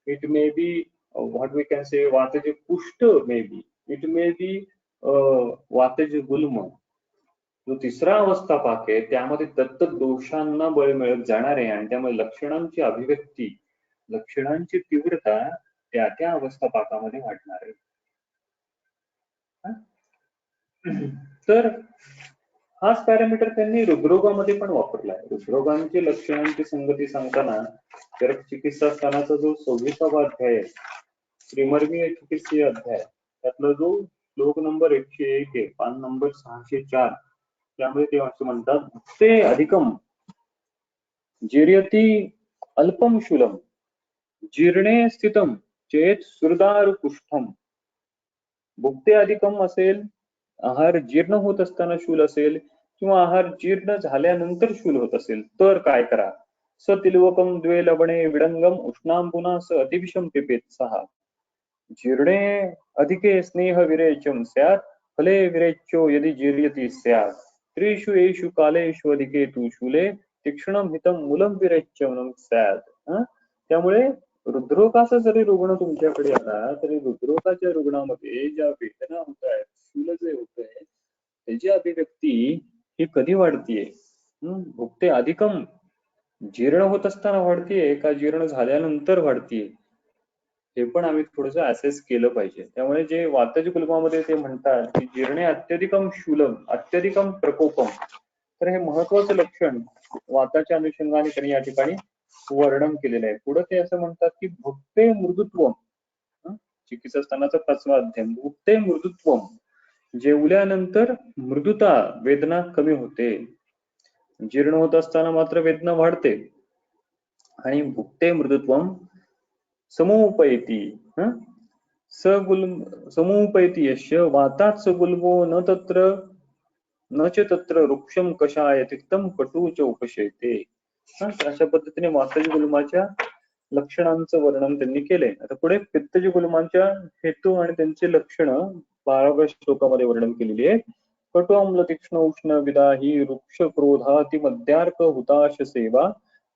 it may be what we can say वातज कुष्ठ, मे बी इट मे बी वातज गुल्म. जो तिसरा अवस्थापाक आहे त्यामध्ये दत्त दोषांना बळ मिळत जाणार आहे आणि त्यामुळे लक्षणांची अभिव्यक्ती, लक्षणांची तीव्रता त्या अवस्थापाकामध्ये वाढणार आहे. तर हाच पॅरामीटर त्यांनी हृदरोगामध्ये पण वापरलाय. हृदरोगांची लक्षणांची संगती सांगताना तर चिकित्सा स्थानाचा जो 26वा अध्याय आहे, त्रिमर्मीय चिकित्सीय अध्याय, त्यातला जो श्लोक नंबर 101 आहे, पान नंबर 604, त्यामुळे ते असं म्हणतात, ते अधिकम जीर्यति अल्पम शूलम जीर्णे स्थितम चेत सुरदार कुष्ठम. भुक्ते अधिकम असेल, आहार जीर्ण होत असताना शूल असेल, किंवा आहार जीर्ण झाल्यानंतर शूल होत असेल तर काय करा. स तिलवकम द्वे लवणे विडंगम उष्णाम पुन्हा स अतिविषम पिपेत सहा. जीर्णे अधिके स्नेह विरेचम स्यात् फले विरेच्यो यदि जीर्यति स्यात्. त्रिषु एषु कालेषु अधिके तु शूले तीक्ष्णम हितम मूलम विरेच्यम स्यात्. त्यामुळे हृदरोगाचा जरी रुग्ण तुमच्याकडे आला तरी हृदरोगाच्या रुग्णामध्ये ज्या वेदना होत आहेत, शूल जे होत आहे त्याची अभिव्यक्ती ही कधी वाढतीये? भुकते अधिकम जीर्ण होत असताना वाढतीये का जीर्ण झाल्यानंतर वाढतीये? हे पण आम्ही थोडंसं असेस केलं पाहिजे. त्यामुळे जे वातज गुल्मामध्ये ते म्हणतात की जीर्णे अत्यधिकम शूलम अत्यधिकम प्रकोपम, तर हे महत्वाचं लक्षण वाताच्या अनुषंगाने त्यांनी या ठिकाणी वर्णन केलेलं आहे. पुढे ते असं म्हणतात की भुक्ते मृदुत्वम, चिकित्सा स्थानाचा 5वा अध्याय, भुक्ते मृदुत्वम, जेवल्यानंतर मृदुता वेदना कमी होते, जीर्ण होत असताना मात्र वेदना वाढते. आणि भुक्ते मृदुत्वम समोपैती समोपैती यस्य वातात सगुल्मो न च तत्र वृक्षम कषाय तिक्तम कटू च उपशयते. अशा पद्धतीने वातज गुल्माच्या लक्षणांचं वर्णन त्यांनी केलंय. आता पुढे पित्तज गुल्मांच्या हेतू आणि त्यांचे लक्षण 12व्या श्लोकामध्ये वर्णन केलेली आहे. कटु अम्ल तीक्ष्ण उष्ण विदा ही वृक्ष क्रोधाति मध्यार्क हुताश सेवा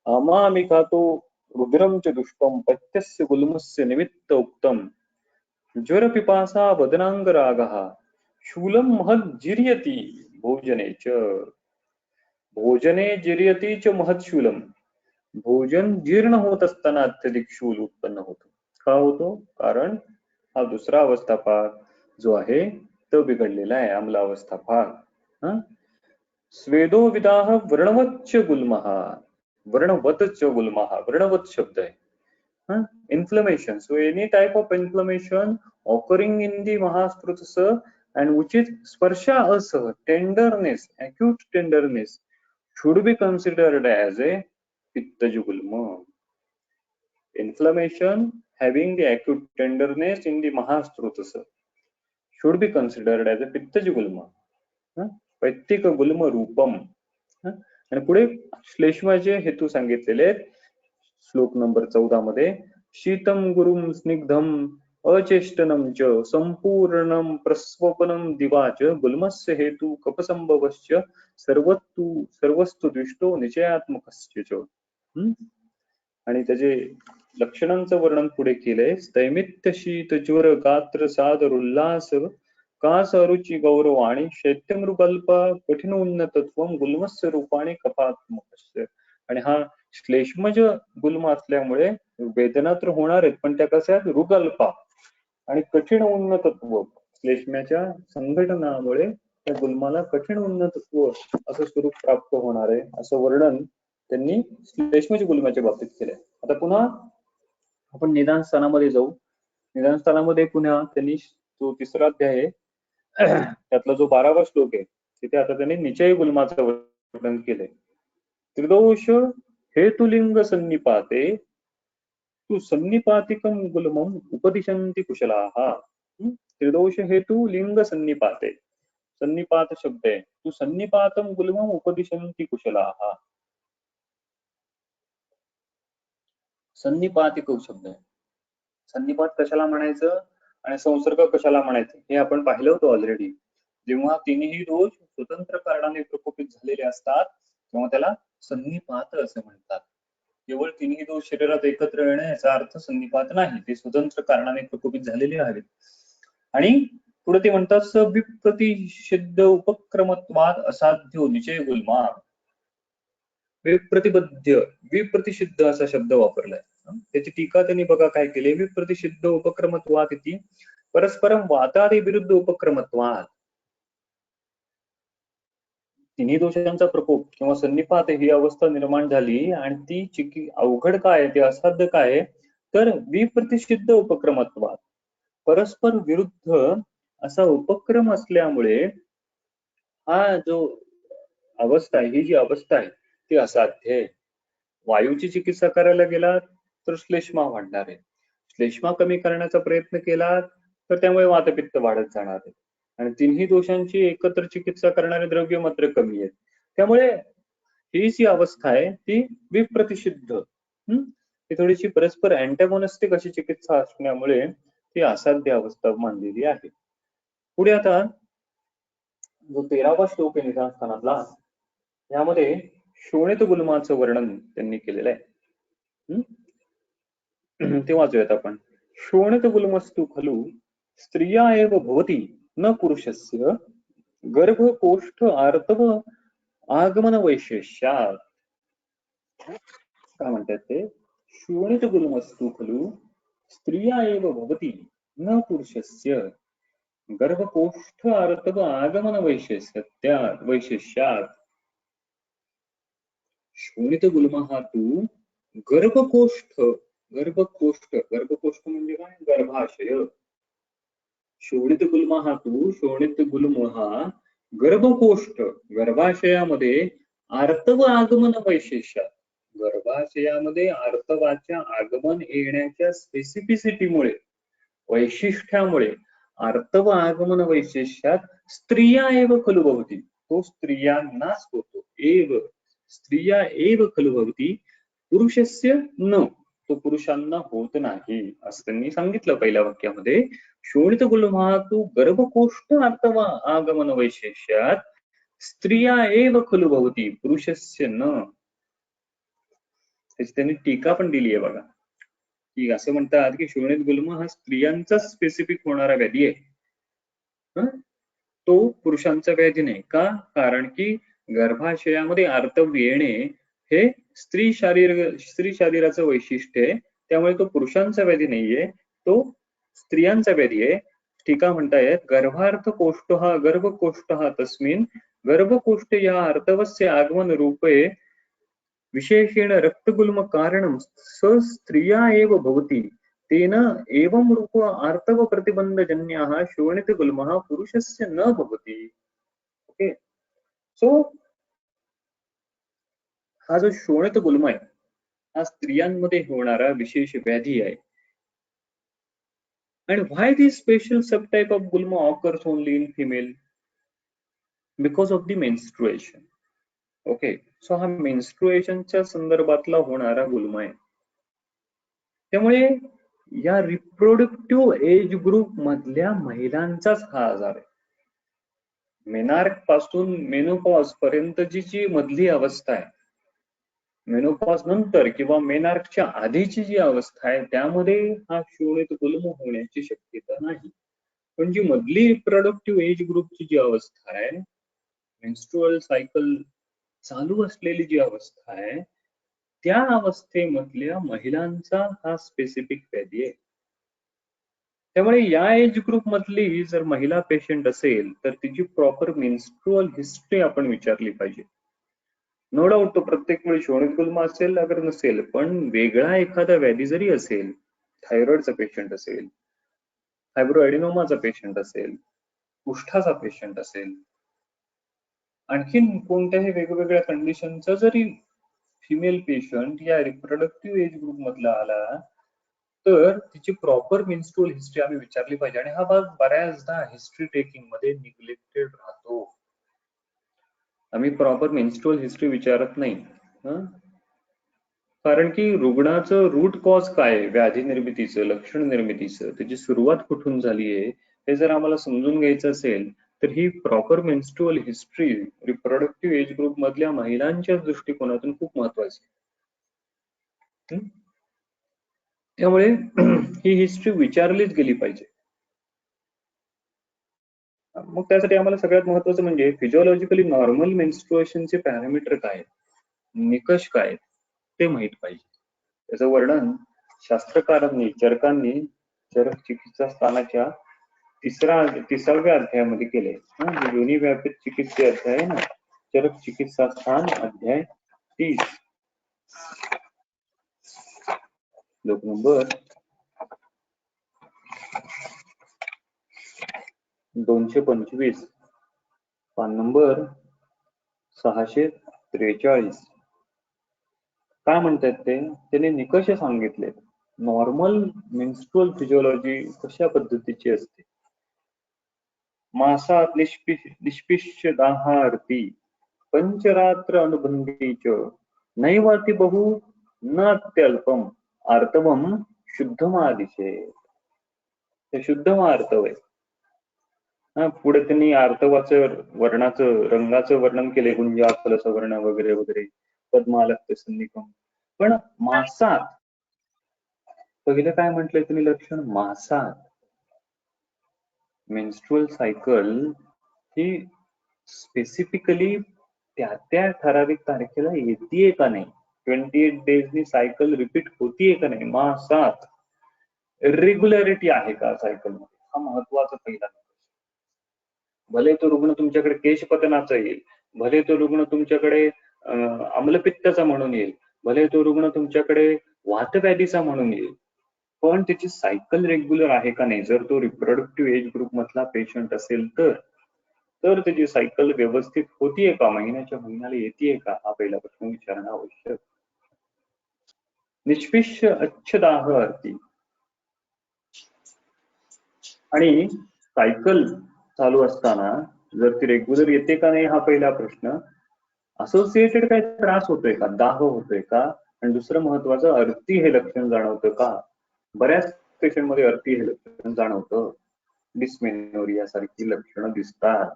अमामिकातो रुद्रम च दुष्पम पत्यस्य गुल्मस्य निमित्त उक्तम ज्वर पिपासा वदनांग रागः शूलम महद जिर्यति भोजने जिर्यति च महद शूलम. भोजन जीर्ण होत असताना अत्यधिक शूल उत्पन्न होतो. का होतो? कारण हा दुसरा अवस्था भाग जो आहे तो बिघडलेला आहे, अमलावस्था भाग. स्वेदो विदाह वर्णवच्च गुल्मः, वर्णवतच गुल्मः, वर्णवत शब्द आहे. Inflammation. So any type of inflammation occurring in the Mahasprutasha and which is sparsha asa, tenderness, acute tenderness should be considered as a Pittajugulma. Inflammation having the acute tenderness in the Mahasprutasha should be considered as a Pittajugulma. Paittika Gulma Rupam. आणि पुढे श्लेष्माचे हेतू सांगितलेले आहेत श्लोक number 14 मध्ये. शीतम गुरुम स्निग्धम अचेष्टनम च संपूर्णम प्रस्वपनम दिवाच गुल्मस्य हेतू कपसंभवश्च सर्वस्तु दृष्टो निश्चयात्मकस्य च. आणि त्याचे लक्षणांचं वर्णन पुढे केलंय. स्तैमित्य शीत ज्वर गात्र सादर उल्लास कास अरुची गौरव आणि शैत्यमृगल्प कठीण उन्नतत्व गुल्मस्य रूपाने कपात्मकस्य. आणि हा श्लेष्मज गुल्म असल्यामुळे वेदना तर होणार आहेत, पण त्या कशा रुगल्पा आणि कठीण उन्नतत्व, श्लेष्म्याच्या संघटनामुळे त्या गुल्माला कठीण उन्नतत्व असं स्वरूप प्राप्त होणार आहे, असं वर्णन त्यांनी श्लेष्मज गुल्माच्या बाबतीत केलंय. आता पुन्हा आपण निदान स्थानामध्ये जाऊ. निदान स्थानामध्ये पुन्हा त्यांनी जो 3रा अध्याय आहे त्यातला जो 12वा श्लोक आहे तिथे आता त्यांनी निचय गुल्माचं वर्णन केलंय. त्रिदोष हेतुलिंग सन्निपाते तू सन्निपातिकम गुल्मम उपदिशन्ति कुशलाः. त्रिदोष हेतु लिंग सन्निपाते, सन्निपात शब्द आहे. तू सन्निपातम गुल्मम उपदिशन्ति कुशलाः. सन्निपातिक शब्द आहे. सन्निपात कशाला म्हणायचं आणि संसर्ग कशाला म्हणायचं हे आपण पाहिलं होतं ऑलरेडी. जेव्हा तिन्ही दोष स्वतंत्र कारणाने प्रकोपित झालेले असतात तेव्हा त्याला सन्निपात असं म्हणतात. केवळ तिन्ही दोष शरीरात एकत्र येणे याचा अर्थ सन्निपात नाही, ते स्वतंत्र कारणाने प्रकोपित झालेले आहेत. आणि पुढे ते म्हणतात सविप्रतिषिद्ध उपक्रमत्वाद असाध्यो निचय गुल्मा. विप्रतिषिद्ध असा शब्द वापरलाय. त्याची टीका त्यांनी बघा काय केली. विप्रतिषिद्ध उपक्रमत्वाद इति परस्परम वातादि विरुद्ध उपक्रमत्वाद. तिन्ही दोषांचा प्रकोप किंवा सन्निपात ही अवस्था निर्माण झाली आणि ती अवघड काय, ते असाध्य काय, तर विप्रतिषिद्ध उपक्रमत्वाद, परस्पर विरुद्ध असा उपक्रम असल्यामुळे हा जो अवस्था आहे, ही जी अवस्था आहे ती असाध्य आहे. वायूची चिकित्सा करायला गेला तर श्लेष्मा वाढणार आहे. श्लेष्मा कमी करण्याचा प्रयत्न केला तर त्यामुळे वातपित्त वाढत जाणार आहे. आणि तिन्ही दोषांची एकत्र चिकित्सा करणारे द्रव्य मात्र कमी आहेत. त्यामुळे ही जी अवस्था आहे ती विप्रतिषिद्ध, ती थोडीशी परस्पर अँटॅगोनिस्टिक अशी चिकित्सा असल्यामुळे ती असाध्य अवस्था मानलेली आहे. पुढे आता जो 13वा श्लोक आहे निदान स्थानातला, यामध्ये शोणित गुल्माचं वर्णन त्यांनी केलेलं आहे. ते वाचूयात आपण. शोणित गुल्मस्तु खलु स्त्रिया एव भवती न पुरुषस्य गर्भकोष्ठ आर्तव आगमन वैशेष्यात. काय म्हणतात ते? शोणित गुल्मस्तु खलु स्त्रिया एव भवती न पुरुषस्य गर्भकोष्ठ आर्तव आगमन वैशेष्यात. शोणित गुल्मः तू गर्भकोष्ठ गर्भकोष्ठ म्हणजे काय? गर्भाशय. शोणित गुल्मः तू शोणित गुल्म हा गर्भकोष्ठ गर्भाशयामध्ये आर्तव आगमन वैशिष्ट्यात गर्भाशयामध्ये आर्तवाच्या आगमन येण्याच्या स्पेसिफिसिटीमुळे वैशिष्ट्यामुळे आर्तव आगमन वैशिष्ट्यात स्त्रिया एव खलु भवती. तो स्त्रियांनाच होतो. एव स्त्रिया एव खलु भवती पुरुषस्य न. तो पुरुषांना होत नाही असं त्यांनी सांगितलं पहिल्या वाक्यामध्ये. शोणित गुल्मः तू गर्भकोष्ठ आर्तव आगमन वैशेष्यात स्त्रिया एव खलु भवती पुरुषस्य न. त्याची त्यांनी टीका पण दिली आहे बघा, की असं म्हणतात की शोणित गुल्म हा स्त्रियांचा स्पेसिफिक होणारा व्याधी आहे, तो पुरुषांचा व्याधी नाही. का? कारण की गर्भाशयामध्ये आर्तव येणे हे स्त्री शरीराचं वैशिष्ट्य आहे, त्यामुळे तो पुरुषांचा व्याधी नाहीये, तो स्त्रियांचा व्याधी आहे. टीका म्हणतायत गर्भकोष्ठ तस्मिन् गर्भकोष्ठे या आर्तवस्य आगमन रूपे विशेषेण रक्तगुल्म कारणं स स्त्रिया एव भवति तेन एवं रूप आर्तव प्रतिबंधजन्यः शोणित गुल्मः पुरुषस्य न भवति. ओके, सो हा जो शोणित गुल्म आहे हा स्त्रियांमध्ये होणारा विशेष व्याधी आहे. And why this special subtype of gulma occurs only in female? Because of the menstruation. Okay, so हा मेन्स्ट्रुएशनच्या संदर्भातला होणारा गुल्मा आहे. त्यामुळे या रिप्रोडक्टिव्ह एज ग्रुप मधल्या महिलांचाच हा आजार आहे. मेनार्क पासून मेनोपॉज पर्यंतची जी मधली अवस्था आहे, मेनोपॉज नंतर किंवा मेनार्कच्या आधीची जी अवस्था आहे त्यामध्ये हा शोणित गुल्म होण्याची शक्यता नाही. पण जी मधली रिप्रोडक्टिव्ह एज ग्रुपची जी अवस्था आहे, मेन्स्ट्रुअल सायकल चालू असलेली जी अवस्था आहे, त्या अवस्थेमधल्या महिलांचा हा स्पेसिफिक व्याधी आहे. त्यामुळे या एज ग्रुप मधली जर महिला पेशंट असेल तर तिची प्रॉपर मेन्स्ट्रुअल हिस्ट्री आपण विचारली पाहिजे. नो डाऊट तो प्रत्येक वेळी शोणित गुल्म असेल अगर नसेल, पण वेगळा एखादा व्याधी जरी असेल, थायरॉइडचा पेशंट असेल, फायब्रोएडिनोमाचा पेशंट असेल, कुष्ठाचा पेशंट असेल, आणखीन कोणत्याही वेगवेगळ्या कंडिशनचा जरी फिमेल पेशंट या रिप्रोडक्टिव्ह एज ग्रुप मधला आला तर तिची प्रॉपर मेन्स्ट्रुअल हिस्ट्री आम्ही विचारली पाहिजे. आणि हा भाग बऱ्याचदा हिस्ट्री टेकिंग मध्ये निग्लेक्टेड राहतो. आम्ही प्रॉपर मेन्स्ट्रुअल हिस्ट्री विचारत नाही, कारण की रुग्णाचं रूट कॉज काय, व्याधी निर्मितीचं, लक्षण निर्मितीचं, त्याची सुरुवात कुठून झाली आहे हे जर आम्हाला समजून घ्यायचं असेल तर ही proper menstrual history reproductive age group मधल्या महिलांच्या दृष्टिकोनातून खूप महत्वाची. त्यामुळे ही हिस्ट्री विचारलीच गेली पाहिजे. मग त्यासाठी आम्हाला सगळ्यात महत्वाचं म्हणजे फिजिओलॉजिकली नॉर्मल मेन्स्ट्रुएशनचे पॅरामीटर काय, निकष काय ते माहित पाहिजे. त्याचं वर्णन शास्त्रकारांनी चरकांनी चरक चिकित्सा स्थानाच्या 30व्या अध्यायामध्ये केले. योनी व्यापित चिकित्सा अध्याय आहे ना, चरक चिकित्सा स्थान अध्याय 30 लोक नंबर 225 पान नंबर 643. काय म्हणतात ते, त्याने निकष सांगितले. नॉर्मल मेन्स्ट्रुअल फिजिओलॉजी कशा पद्धतीची असते. मासात निष्पिष्य दाहार्थी पंचरात्र अनुबंधीच नैवाति बहु न अत्यल्पम आर्तवम शुद्धमादिशे. ते शुद्धमा आर्तव आहे. पुढे त्यांनी आर्तवाचं वर्णाचं रंगाचं वर्णन केले, गुंजा फलसवर्ण वगैरे वगैरे. पद्मालक्ष्य सन्निकम. पण मासात पहिलं काय म्हटलंय तुम्ही लक्षण? मासात मेन्स्ट्रुअल सायकल ही स्पेसिफिकली त्या ठराविक तारखेला येतेय का नाही, 28 डेजनी सायकल रिपीट होतीये का नाही, मासात रेग्युलरिटी आहे का सायकल मध्ये, हा महत्वाचा पहिला. भले तो रुग्ण तुमच्याकडे केशपतनाचा येईल, भले तो रुग्ण तुमच्याकडे आम्लपित्ताचा म्हणून येईल, भले तो रुग्ण तुमच्याकडे वातव्याधीचा म्हणून येईल, पण त्याची सायकल रेग्युलर आहे का नाही. जर तो रिप्रोडक्टिव्ह एज ग्रुप मधला पेशंट असेल तर त्याची सायकल व्यवस्थित होतीये का, महिन्याच्या महिन्याला येतेय का, हा पहिला प्रश्न विचारणं आवश्यक. निष्पिष्य अच्छदाह अर्थी आणि सायकल चालू असताना जर ती रेग्युलर येते का नाही हा पहिला प्रश्न. असोसिएटेड काही त्रास होतोय का, दाह होतोय का, आणि दुसरं महत्वाचं अर्थी हे लक्षण जाणवतं का. बऱ्याच पेशंट मध्ये अर्थी हे लक्षण जाणवतं, डिस्मेनोरिया सारखी लक्षणं दिसतात.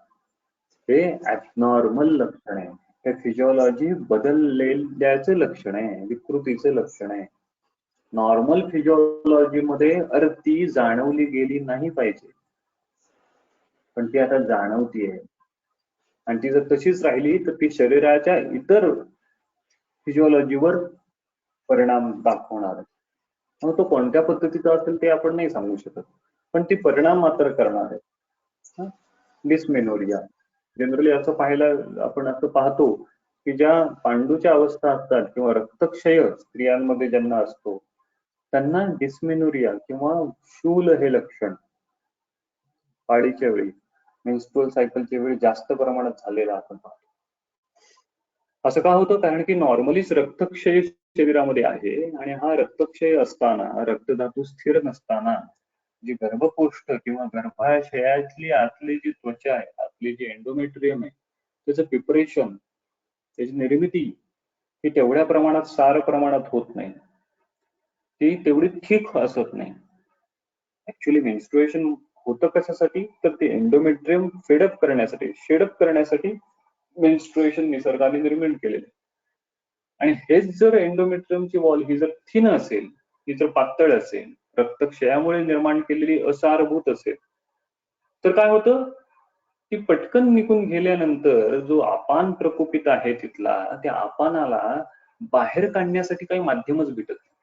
हे ऍबनॉर्मल लक्षण आहे, हे फिजिओलॉजी बदललेल्याचे लक्षण आहे, विकृतीचे लक्षण आहे. नॉर्मल फिजिओलॉजी मध्ये अर्थी जाणवली गेली नाही पाहिजे, पण ती आता जाणवतीये, आणि ती जर तशीच राहिली तर ती शरीराच्या इतर फिजिओलॉजीवर परिणाम दाखवणार. मग तो कोणत्या पद्धतीचा असेल ते आपण नाही सांगू शकत, पण ती परिणाम मात्र करणार आहे. डिस्मेनोरिया जनरली असं आपण असं पाहतो की ज्या पांडूच्या अवस्था असतात किंवा रक्तक्षय स्त्रियांमध्ये ज्यांना असतो त्यांना डिस्मेनोरिया किंवा शूल हे लक्षण पाळीच्या वेळी, मेन्स्ट्रुअल सायकलच्या वेळी जास्त प्रमाणात झालेलं आपण पाहतो. असं का होतं? कारण की नॉर्मलीच रक्तक्षय शरीरामध्ये आहे, आणि हा रक्तक्षय असताना, रक्तधातू स्थिर नसताना जी गर्भकोष्ठ किंवा गर्भाशयातली आतली जी त्वचा आहे, आतली जी एंडोमेट्रियम आहे, त्याचं प्रिपरेशन, त्याची निर्मिती ही तेवढ्या प्रमाणात सार प्रमाणात होत नाही, ती तेवढी थिक असत नाही. ऍक्च्युअली मेन्स्ट्रुएशन होतं कशासाठी, तर ते एंडोमेट्रियम फेडअप करण्यासाठी, शेडअप करण्यासाठी मेन्स्ट्रुएशन निसर्गाने निर्माण केलेले. आणि हेच जर एंडोमेट्रियमची वॉल ही जर थिन असेल, ही जर पातळ असेल, रक्तक्षयामुळे निर्माण केलेली असारभूत असेल, तर काय होतं, ती पटकन निघून गेल्यानंतर जो अपान प्रकोपित आहे तिथला, त्या अपानाला बाहेर काढण्यासाठी काही माध्यमच भेटत नाही.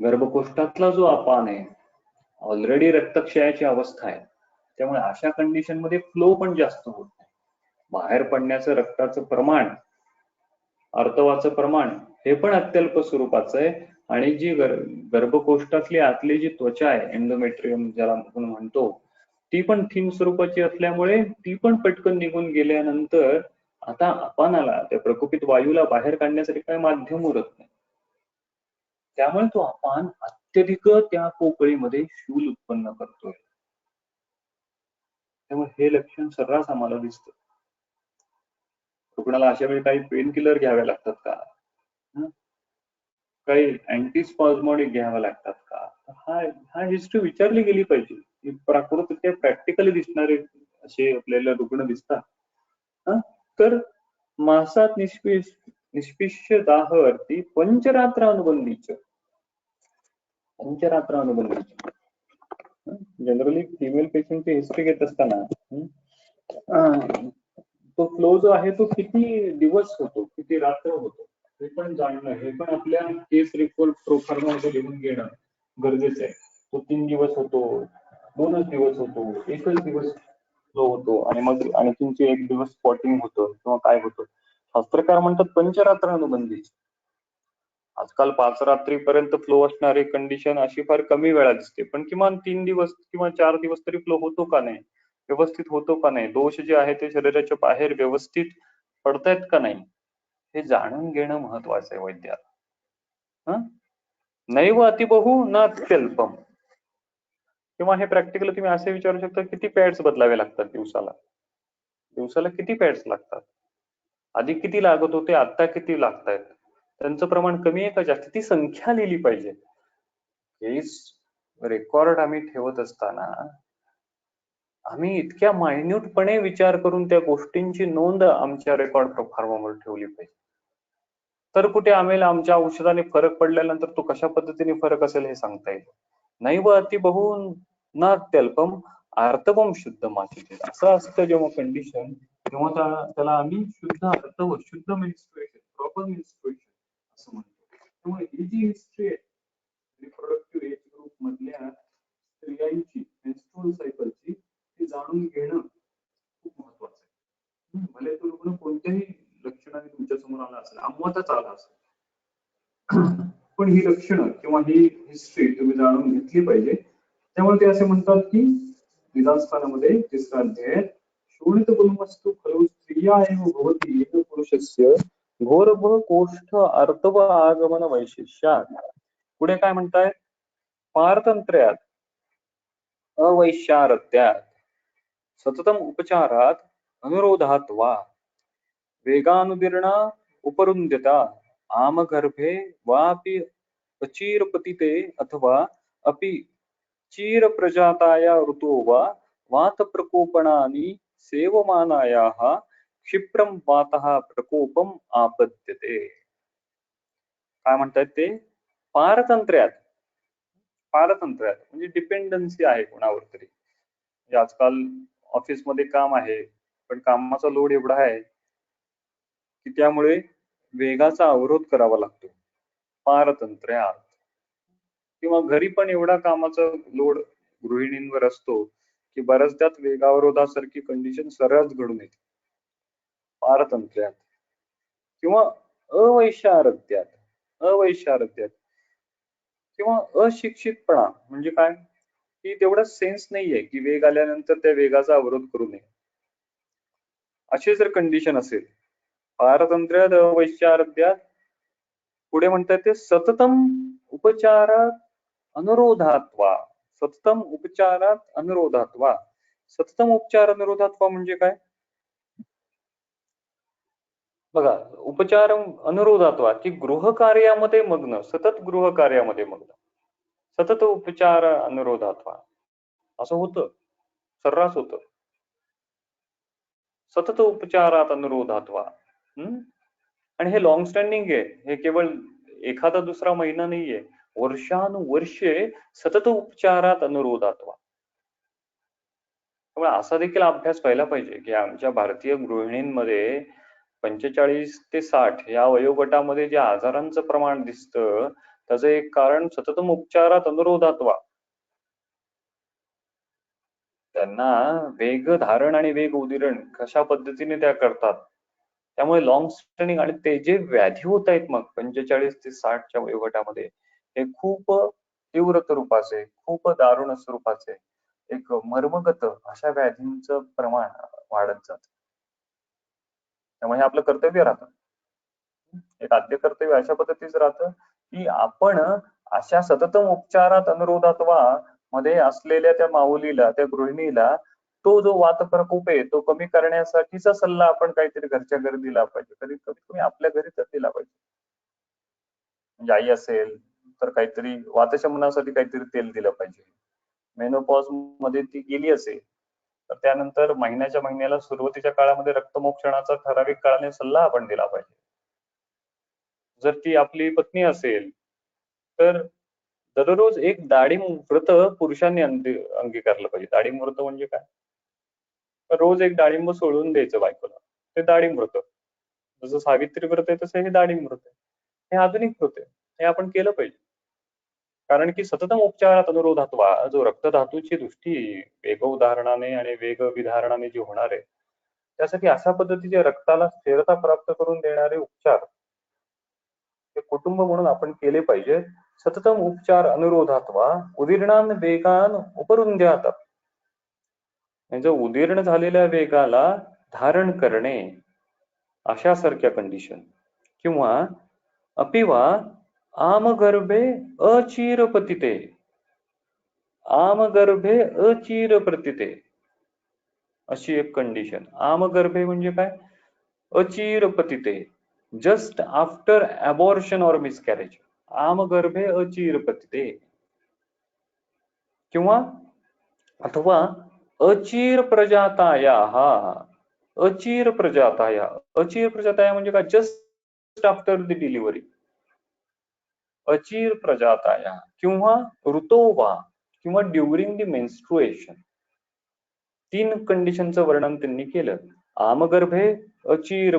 गर्भकोष्ठातला जो अपान आहे ऑलरेडी रक्तक्षयाची अवस्था आहे, त्यामुळे अशा कंडिशन मध्ये फ्लो पण जास्त होत नाही. बाहेर पडण्याचं रक्ताचं प्रमाण, आर्तवाचं प्रमाण हे पण अत्यल्प स्वरूपाचं आहे, आणि जी गर्भकोष्ठातली आतली जी त्वचा आहे, एंडोमेट्रियम ज्याला आपण म्हणतो, ती पण थिन स्वरूपाची असल्यामुळे ती पण पटकन निघून गेल्यानंतर आता अपानाला, त्या प्रकोपित वायूला बाहेर काढण्यासाठी काय माध्यम उरत नाही. त्यामुळे तो अपान अत्यधिक त्या पोकळीमध्ये शूल उत्पन्न करतोय. त्यामुळे हे लक्षण सर्रास आम्हाला दिसतं. रुग्णाला अशा वेळी काही पेन किलर घ्यावे लागतात का, काही अँटीस्पॉझमोडिक घ्याव्या लागतात का, हा हिस्ट्री विचारली गेली पाहिजे. प्राकृत ते प्रॅक्टिकली दिसणारे असे आपल्याला रुग्ण दिसतात. तर मासात निष्पिष्य दाह अर्थी पंचरात्र अनुबंधीच, पंचरात्र अनुबंधीच. जनरली फिमेल पेशंटची हिस्ट्री घेत असताना तो फ्लो जो आहे तो किती दिवस होतो, किती रात्र होतो हे पण जाणणं, हे पण आपल्या केस रिपोर्ट प्रोफार्मामध्ये लिहून घेणं गरजेचं आहे. तो 3 दिवस होतो, 2च दिवस होतो, 1च दिवस फ्लो होतो, आणि मग आणखीनचे 1 दिवस स्पॉटिंग होतं किंवा काय होतं. शास्त्रकार म्हणतात पंचरात्र अनुबंधी. आजकाल 5 रात्रीपर्यंत फ्लो असणारी कंडिशन अशी फार कमी वेळा दिसते, पण किमान 3 दिवस किंवा 4 दिवस तरी फ्लो होतो का नाही, व्यवस्थित होतो का नाही, दोष जे आहे ते शरीराच्या बाहेर व्यवस्थित पडतायत का नाही, हे जाणून घेणं महत्वाचं आहे वैद्याला. नैव अतिबहू न अत्यल्पम. किंवा हे प्रॅक्टिकली तुम्ही असे विचारू शकता, किती पॅड्स बदलावे लागतात दिवसाला किती पॅड्स लागतात, आधी किती लागत होते, आता किती लागतायत, त्यांचं प्रमाण कमी आहे का जास्त, ती संख्या लिहिली पाहिजे. केस रेकॉर्ड आम्ही ठेवत असताना आम्ही इतक्या मायन्यूटपणे विचार करून त्या गोष्टींची नोंद आमच्या रेकॉर्ड प्रोफार्मवर ठेवली पाहिजे. तर कुठे आम्हाला आमच्या औषधाने फरक पडल्यानंतर तो कशा पद्धतीने फरक असेल हे सांगता येईल. नैव अति बहुन न अत्यल्पम अर्थवम शुद्ध माचिते. असं असतं जेव्हा कंडिशन, तेव्हा त्याला आम्ही शुद्ध अर्थव, शुद्ध मेन्स्ट्रुएशन, प्रॉपर मेन्स्ट्रुएशन असं म्हणतो. त्यामुळे ही जी हिस्ट्री आहे रिप्रोडक्टिव्ह एज ग्रुप मधल्या स्त्रियांची मेन्स्ट्रुअल सायकलची ती जाणून घेणं खूप महत्वाचं आहे. भले तो रुग्ण कोणत्याही लक्षणाने तुमच्या समोर आला असेल, अमवातच आला असेल, पण ही लक्षणं किंवा ही हिस्ट्री तुम्ही जाणून घेतली पाहिजे. त्यामुळे ते असे म्हणतात की निदानस्थानामध्ये तिसरा अध्याय शोणित गुणवस्तू खलु स्त्रिया एव भवती एक पुरुषस्य घोरभ कोष्ठ अर्थव आगमन वैशिष्यात. पुढे काय म्हणताय? पारतंत्र्यात अवैशारत्यात सततम उपचारात अनुरोधात वा वेगानुदीर्णा उपरुन्ध्यता आमगर्भे वापि अचीरपतिते अथवा अपि चीरप्रजाताया ऋतो वा वातप्रकोपणानि सेवमानायाः क्षिप्रं वातः प्रकोपम आपद्यते. काय म्हणतात ते? पारतंत्र्यात, पारतंत्र्यात म्हणजे डिपेंडन्सी आहे कोणावर तरी. म्हणजे आजकाल ऑफिसमध्ये काम आहे, पण कामाचा लोड एवढा आहे की त्यामुळे वेगाचा अवरोध करावा लागतो. पारतंत्र्यात. किंवा घरी पण एवढा कामाचा लोड गृहिणींवर असतो की बऱ्याचदाच वेगावरोधासारखी कंडिशन सरळच घडून येते. पारतंत्र्यात किंवा अवैशारत्यात, अवैशारत्यात किंवा अशिक्षितपणा म्हणजे काय की तेवढा सेन्स नाहीये की वेग आल्यानंतर त्या वेगाचा अवरोध करू नये. अशी जर कंडिशन असेल, पारतंत्र्यात अवैशारत्यात, पुढे म्हणतात ते सततम उपचारात अनुरोधात्वा. सततम उपचारात अनुरोधात्वा. सततम उपचार अनुरोधात्वा म्हणजे काय? बघा, उपचार अनुरोधात्वा की गृहकार्यामध्ये मग्न, सतत गृहकार्यामध्ये मग्न, सतत उपचार अनुरोधात्वा असं होतं, सर्रास होतं. सतत उपचारात अनुरोधात्वा. आणि हे लॉंग स्टँडिंग आहे, हे केवळ एखादा दुसरा महिना नाहीये, वर्षानुवर्षे सतत उपचारात अनुरोधात्वा. त्यामुळे असा देखील अभ्यास व्हायला पाहिजे की आमच्या भारतीय गृहिणींमध्ये 45 ते 60 या वयोगटामध्ये जे आजारांचं प्रमाण दिसतं, त्याचं एक कारण सततम उपचारात अनुरोधात्वा. त्यांना वेग धारण आणि वेग उदीरण कशा पद्धतीने त्या करतात, त्यामुळे लॉंग स्टँडिंग आणि ते जे व्याधी होत आहेत मग 45 ते 60च्या वयोगटामध्ये, हे खूप तीव्र स्वरूपाचे, खूप दारुण स्वरूपाचे, एक मर्मगत अशा व्याधींचं प्रमाण वाढत जातं. त्यामुळे हे आपलं कर्तव्य राहतं. एक आद्य कर्तव्य अशा पद्धतीचं राहतं की आपण अशा सततम उपचारात अनुरोधात्वा मध्ये असलेल्या त्या माऊलीला, त्या गृहिणीला तो जो वातप्रकोप आहे तो कमी करण्यासाठीचा सल्ला आपण काहीतरी घरच्या घरी दिला पाहिजे. कमीत कमी आपल्या घरी तर दिला पाहिजे. म्हणजे आई असेल तर काहीतरी वातशमनासाठी काहीतरी तेल दिलं पाहिजे. मेनोपॉज मध्ये ती गेली असेल तर त्यानंतर महिन्याला सुरुवातीच्या काळामध्ये रक्तमोक्षणाचा ठराविक काळाने सल्ला आपण दिला पाहिजे. जर ती आपली पत्नी असेल तर दररोज एक दाढीम व्रत पुरुषांनी अंगीकारलं पाहिजे. दाढीम व्रत म्हणजे काय? तर रोज एक डाळिंब सोडून द्यायचं बायकोला, ते दाढीम व्रत. जसं सावित्री व्रत आहे तसं हे दाढीम व्रत आहे. हे आधुनिक व्रत आहे, हे आपण केलं पाहिजे. कारण की सततम उपचारात अनुरोधात्वा, जो रक्तधातूची दृष्टी वेग उदाहरणाने आणि वेग विधारणाने जी होणार आहे, त्यासाठी अशा पद्धतीचे रक्ताला स्थिरता प्राप्त करून देणारे उपचार हे कुटुंब म्हणून आपण केले पाहिजे. सततम उपचार अनुरोधात्वा उदीर्णान वेगान उपरुंध्यात. म्हणजे उदीर्ण झालेल्या वेगाला धारण करणे अशासारख्या कंडिशन किंवा अपिवा आमगर्भे अचिरपतिते, आमगर्भे अचिरप्रतिते अशी एक कंडिशन. आमगर्भे म्हणजे काय? अचिरपतिते, जस्ट आफ्टर अबॉर्शन और मिसकॅरेज. आमगर्भे अचिरपतिते किंवा अथवा अचीर प्रजाताया. अचीर प्रजाताया, अचीर प्रजाताया म्हणजे काय? जस्ट आफ्टर द डिलिव्हरी, अचिर प्रजाताया किंवा ऋतोवा किंवा ड्युरिंग द मेन्स्ट्रुएशन. 3 कंडिशनचं वर्णन त्यांनी केलं. आमगर्भे अचिर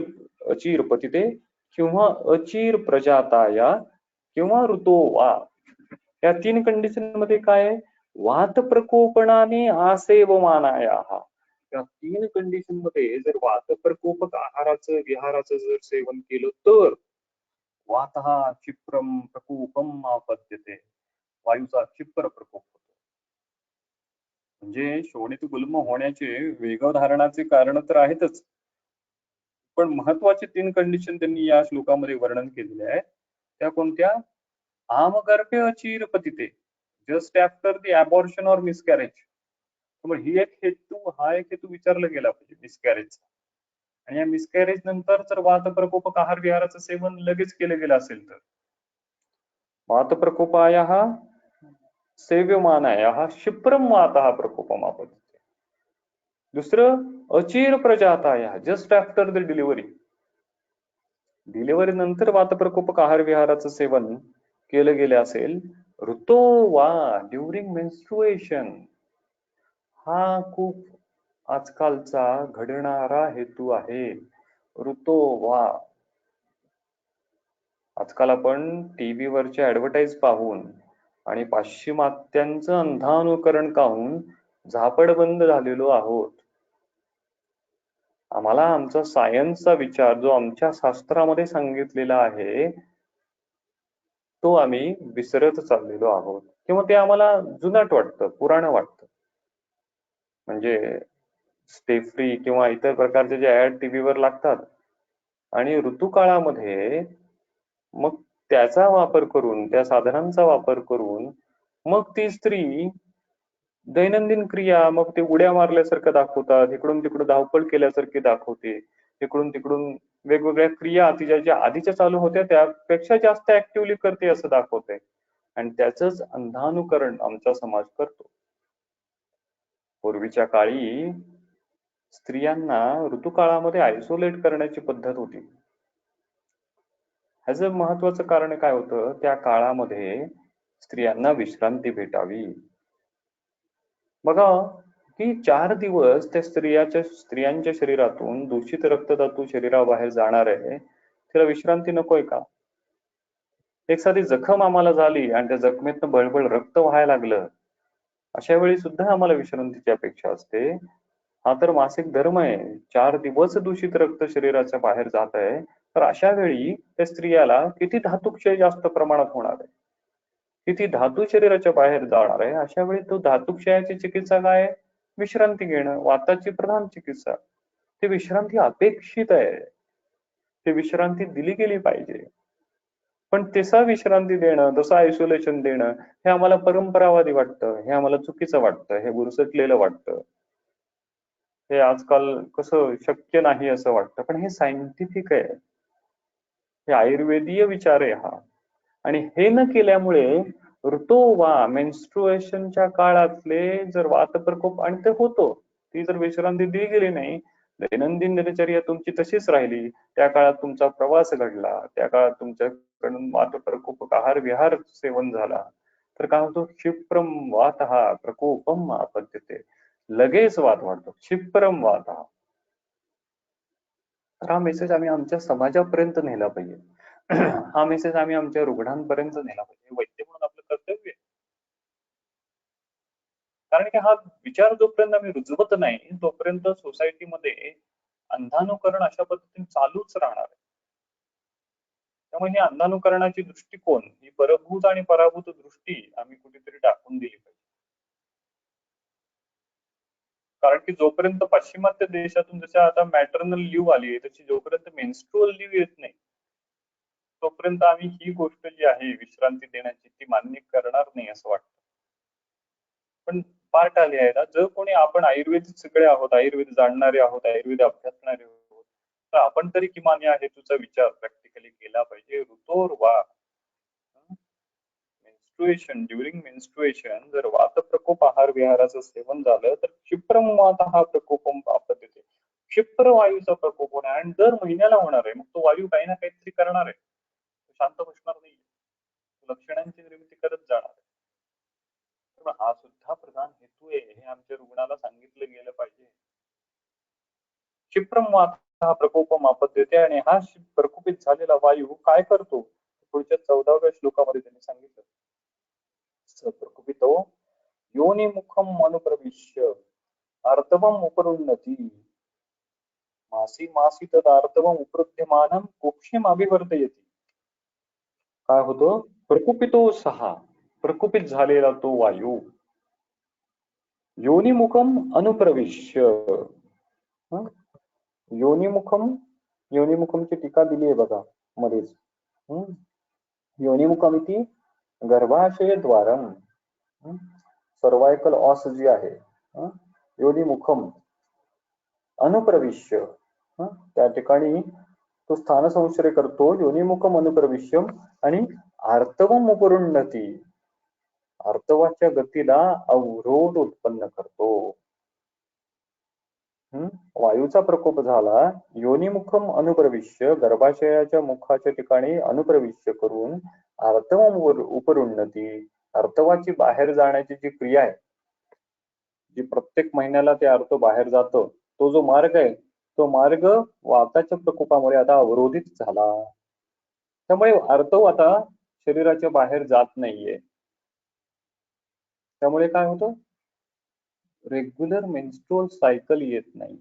अचिर पतिते किंवा अचिर प्रजाताया किंवा ऋतोवा. या 3 कंडिशन मध्ये काय आहे? वात प्रकोपणाने आसेवमानाया. या 3 कंडिशन मध्ये जर वात प्रकोपक आहाराचं विहाराचं जर सेवन केलं तर वातः क्षिप्रम प्रकोपम आपद्यते. वायूचा क्षिप्र प्रकोप होतो. म्हणजे शोणित गुल्म होण्याचे वेगधारणाचे कारण तर आहेतच, पण महत्वाचे 3 कंडिशन त्यांनी या श्लोकामध्ये वर्णन केलेले आहे. त्या कोणत्या? आमगर्भे अचिर पतिते, just after the abortion or miscarriage. त्यामुळे हा एक हेतू विचारला गेला पाहिजे मिसकॅरेजचा. आणि या मिसकॅरेज नंतर जर वात प्रकोपक आहार विहाराचं सेवन लगेच केलं गेलं असेल तर वात प्रकोपायाः सेव्यमानायाः क्षिप्रम वातः प्रकोपम आपद्यते. दुसरं अचिर प्रजातायाः just after the delivery. Delivery नंतर वात प्रकोपक आहार विहाराचं सेवन केलं गेले असेल. ऋतो वा ड्युरिंग मेन्स्ट्रुएशन. हा खूप आजकालचा घडणारा हेतू आहे. ऋतो वा. आजकाल आपण टीव्ही वरचे ऍडव्हर्टाईज पाहून आणि पाश्चिमात्यांचं अंधानुकरण पाहून झापडबंद झालेलो आहोत. आम्हाला आमचा सायन्सचा विचार जो आमच्या शास्त्रामध्ये सांगितलेला आहे तो आम्ही विसरत चाललेलो आहोत, किंवा ते आम्हाला जुनाट वाटतं, पुराण वाटतं. म्हणजे स्टे फ्री किंवा इतर प्रकारचे जे ऍड टीव्हीवर लागतात आणि ऋतुकाळामध्ये मग त्याचा वापर करून, त्या साधनांचा वापर करून मग ती स्त्री दैनंदिन क्रिया मग ते उड्या मारल्यासारखं दाखवतात, इकडून तिकडून धावपळ केल्यासारखी दाखवते, इकडून तिकडून वेगवेगळ्या क्रिया तिच्या ज्या आधीच्या चालू होत्या त्यापेक्षा जास्त ऍक्टिव्हली करते असं दाखवते. आणि त्याचंच अंधानुकरण आमचा समाज करतो. पूर्वीच्या काळी स्त्रियांना ऋतुकाळामध्ये आयसोलेट करण्याची पद्धत होती. ह्याचं महत्वाचं कारण काय होतं? त्या काळामध्ये स्त्रियांना विश्रांती भेटावी. बघा की 4 दिवस त्या स्त्रियांच्या शरीरातून दूषित रक्तधातू शरीराबाहेर जाणार आहे, तिला विश्रांती नकोय का? एक साधी जखम आम्हाला झाली आणि त्या जखमेतनं बळबळ रक्त व्हायला लागलं, अशा वेळी सुद्धा आम्हाला विश्रांतीची अपेक्षा असते. हा तर मासिक धर्म आहे. 4 दिवस दूषित रक्त शरीराच्या बाहेर जात आहे, तर अशा वेळी त्या स्त्रियाला किती धातुक्षय जास्त प्रमाणात होणार आहे, किती धातू शरीराच्या बाहेर जाणार आहे. अशा वेळी तो धातुक्षयाची चिकित्सा काय आहे? विश्रांती घेणं, वाताची प्रधान चिकित्सा. ती विश्रांती अपेक्षित आहे, ती विश्रांती दिली गेली पाहिजे. पण तसा विश्रांती देणं, तसं आयसोलेशन देणं हे आम्हाला परंपरावादी वाटतं, हे आम्हाला चुकीचं वाटतं, हे बुरसटलेलं वाटतं. हे आजकाल कसं शक्य नाही असं वाटतं, पण हे सायंटिफिक आहे, हे आयुर्वेदीय विचार आहे हा. आणि हे न केल्यामुळे ऋतो वा मेन्स्ट्रुएशनच्या काळातले जर वातप्रकोप, आणि ते होतो, ती जर विश्रांती दिली गेली नाही, दैनंदिन दिनचर्या तुमची तशीच राहिली, त्या काळात तुमचा प्रवास घडला, त्या काळात तुमच्याकडून वातप्रकोपक आहार विहार सेवन झाला, तर काय होतो? क्षिप्रम वातः प्रकोपम आपद्यते. लगेच वात वाढतो, क्षिप्रम वातः. तर हा मेसेज आम्ही आमच्या समाजापर्यंत नेला पाहिजे. हा मेसेज आम्ही आमच्या रुग्णांपर्यंत नेला पाहिजे. वैद्य म्हणून आपलं कर्तव्य आहे. कारण की हा विचार जोपर्यंत आम्ही रुजवत नाही, तोपर्यंत सोसायटीमध्ये अंधानुकरण अशा पद्धतीने चालूच राहणार आहे. त्यामुळे ही अंधानुकरणाची दृष्टिकोन, ही परभूत आणि पराभूत दृष्टी आम्ही कुठेतरी टाकून दिली पाहिजे. कारण की जोपर्यंत पाश्चिमात्य देशातून जसं आता मॅटर्नल लीव्ह आली आहे, तशी जोपर्यंत मेन्स्ट्रुअल लीव्ह येत नाही, तोपर्यंत आम्ही ही गोष्ट जी आहे विश्रांती देण्याची ती मान्य करणार नाही असं वाटतं. पण पार्ट आले आहे ना, जर कोणी आपण आयुर्वेदिक सगळे आहोत, आयुर्वेद जाणणारे आहोत, आयुर्वेद अभ्यासणारे आहोत, तर आपण तरी किमान या हेतूचा विचार प्रॅक्टिकली केला पाहिजे. ऋतोर्वा मेन्स्ट्रुएशन, ड्युरिंग मेन्स्ट्रुएशन जर वात प्रकोप आहार विहाराचं सेवन झालं तर क्षिप्रम वात हा प्रकोपम आपद्यते. क्षिप्र वायूचा प्रकोप होणार आणि दर महिन्याला होणार आहे. मग तो वायू काही ना काहीतरी करणार आहे, शांत बसणार नाही, लक्षणांची निर्मिती करत जाणार आहे. तर हा सुद्धा प्रधान हेतू आहे, हे आमच्या रुग्णाला सांगितलं गेलं पाहिजे. क्षिप्रम हा प्रकोप मापत देते आणि हा प्रकोपित झालेला वायू काय करतो पुढच्या 14व्या श्लोकामध्ये त्यांनी सांगितलं. प्रकोपितो योनिमुखम अनुप्रविश्य अर्थवम उपरुन्नती मासी मासी तदार्थवम उपरुध्यमानं कुक्षिम अभिवर्तयति. काय होतो? प्रकुपितो सहा, प्रकुपित झालेला तो वायू योनिमुखम अनुप्रविश्य. योनिमुखमची टीका दिली आहे बघा मध्येच. योनिमुखम इति गर्भाशय द्वारम, सर्वायकल ऑस जी आहे, योनिमुखम अनुप्रविश्य, त्या ठिकाणी तो स्थान संश्रय करतो. योनिमुखम अनुप्रविश्यम आणि आर्तवम उपरुन्नती, आर्तवाच्या गतीला अवरोध उत्पन्न करतो. वायूचा प्रकोप झाला, योनिमुखम अनुप्रविश्य, गर्भाशयाच्या मुखाच्या ठिकाणी अनुप्रविश्य करून आर्तवम उपरुन्नती, आर्तवाची बाहेर जाण्याची जी क्रिया आहे, जी प्रत्येक महिन्याला ते आर्तव बाहेर जातो, तो जो मार्ग आहे, तो मार्ग वाताच्या प्रकोपामुळे आता अवरोधित झाला. त्यामुळे आर्तव आता शरीराच्या बाहेर जात नाहीये. त्यामुळे काय होतं? रेग्युलर मेन्स्ट्रुअल सायकल येत नाही.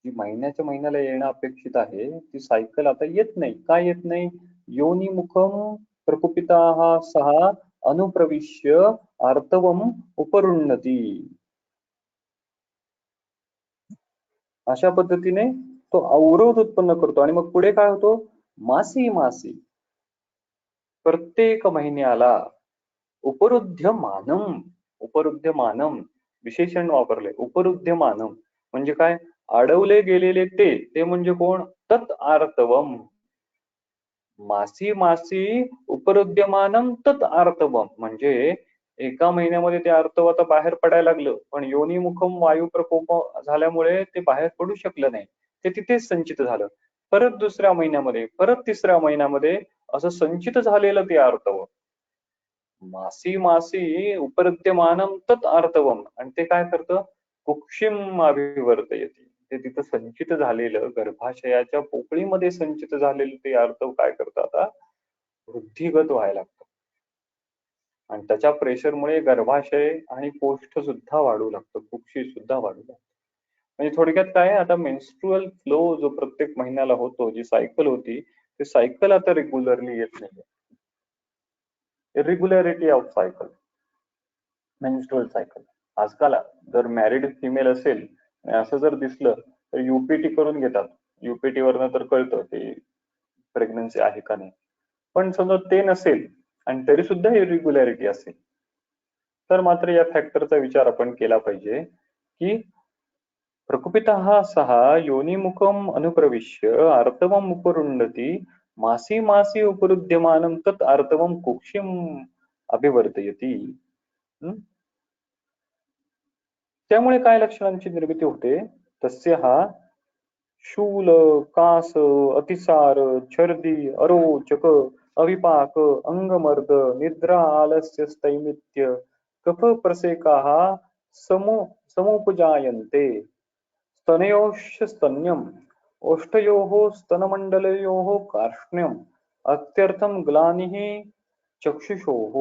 जी महिन्याच्या महिन्याला येणं अपेक्षित आहे, ती सायकल आता येत नाही. काय येत नाही? योनिमुखम प्रकुपिता सहा अनुप्रविश्य आर्तवम उपरुन्नती. अशा पद्धतीने तो अवरोध उत्पन्न करतो आणि मग पुढे काय होतो? मासी मासी, प्रत्येक महिन्याला उपरुध्यमानम, उपरुध्यमानम विशेषण वापरले. उपरुध्यमानम म्हणजे काय? अडवले गेलेले ते म्हणजे कोण? तत् आर्तवम. मासी मासी उपरुध्यमानम तत् आर्तवम म्हणजे एका महिन्यामध्ये ते आर्तव आता बाहेर पडायला लागलं, पण योनिमुखम वायू प्रकोप झाल्यामुळे ते बाहेर पडू शकलं नाही, ते तिथेच संचित झालं. परत दुसऱ्या महिन्यामध्ये, परत तिसऱ्या महिन्यामध्ये असं संचित झालेलं ते आर्तव मासी मासी उपरुध्यमानम तत् आर्तवम, आणि ते काय करतं? कुक्षिम अभिवर्तयति. ते तिथं संचित झालेलं, गर्भाशयाच्या पोकळीमध्ये संचित झालेलं ते आर्तव काय करतं? आता वृद्धिगत व्हायला लागतं आणि त्याच्या प्रेशरमुळे गर्भाशय आणि कोष्ठ सुद्धा वाढू लागतं, कुक्षी सुद्धा वाढू लागतं. म्हणजे थोडक्यात काय, आता मेन्स्ट्रुअल फ्लो जो प्रत्येक महिन्याला होतो, जी सायकल होती, ते सायकल आता रेग्युलरली येत नाही. इरेग्युलॅरिटी ऑफ सायकल, मेन्स्ट्रुअल सायकल. आजकाल जर मॅरिड फिमेल असेल असं जर दिसलं तर युपीटी करून घेतात. युपीटी वरनं तर कळतं ते प्रेग्नन्सी आहे का नाही. पण समजा ते नसेल आणि तरी सुद्धा इरेग्युलॅरिटी असेल तर मात्र या फॅक्टरचा विचार आपण केला पाहिजे की प्रकुपितः सहा योनिमुखम अनुप्रविश्य आर्तवम उपरुन्नती मासी मासी उपरुध्यमानं तत् आर्तवम कुक्षिम अभिवर्तयति. त्यामुळे काय लक्षणांची निर्मिती होते? तस्य हा शूल, कास, अतिसार, छर्दी, अरोचक, अविपाक, अंगमर्द, निद्रा, आलस्य, स्थैमित्य, कफ प्रसेकाः समुपजायन्ते. स्तनयोश्च स्तन्यम, ओष्ठयोः स्तनमण्डलयोः कार्ष्ण्यम्, अत्यर्थं ग्लानिः चक्षुषोः,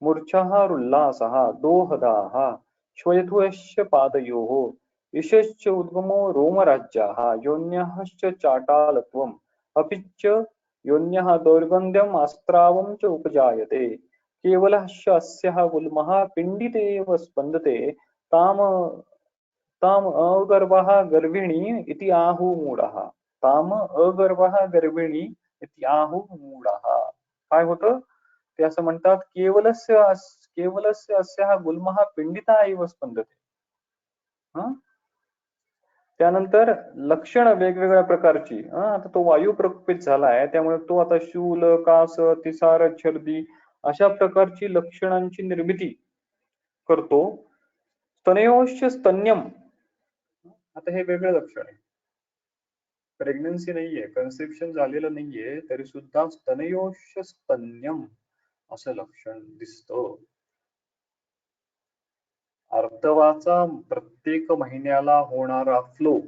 मूर्छाः रुल्लासः, दोहदाः, श्वयथुश्च पादयोः, ईशश्च उद्गमो रोमराज्याः, योन्यश्च चाटालत्वम्, अपि च योन्यः दौर्गन्ध्यम् आस्त्रावं च उपजायते. केवलश्च अस्यः गुल्मः पिण्डिते एव स्पन्दते, ताम अगर्भः गर्भिणी इति आहु मूढः. ताम अगर्भः गर्भिणी इति आहु मूढः. काय होतं? ते असं म्हणतात, केवलस्य अस्याः गुल्मः पिंडिता एव स्पंदते. त्यानंतर लक्षण वेगवेगळ्या प्रकारची. आता तो वायू प्रकोपित झालाय, त्यामुळे तो आता शूल, कास, तिसार, छर्दी अशा प्रकारची लक्षणांची निर्मिती करतो. स्तनयोश्च स्तन्यम, आता हे वेगळं लक्षण आहे. प्रेग्नन्सी नाहीये, कन्सेप्शन झालेलं नाहीये, तरी सुद्धा स्तनयोश्य स्तन्यम असं लक्षण दिसतं. आर्तवाचा प्रत्येक महिन्याला होणारा फ्लो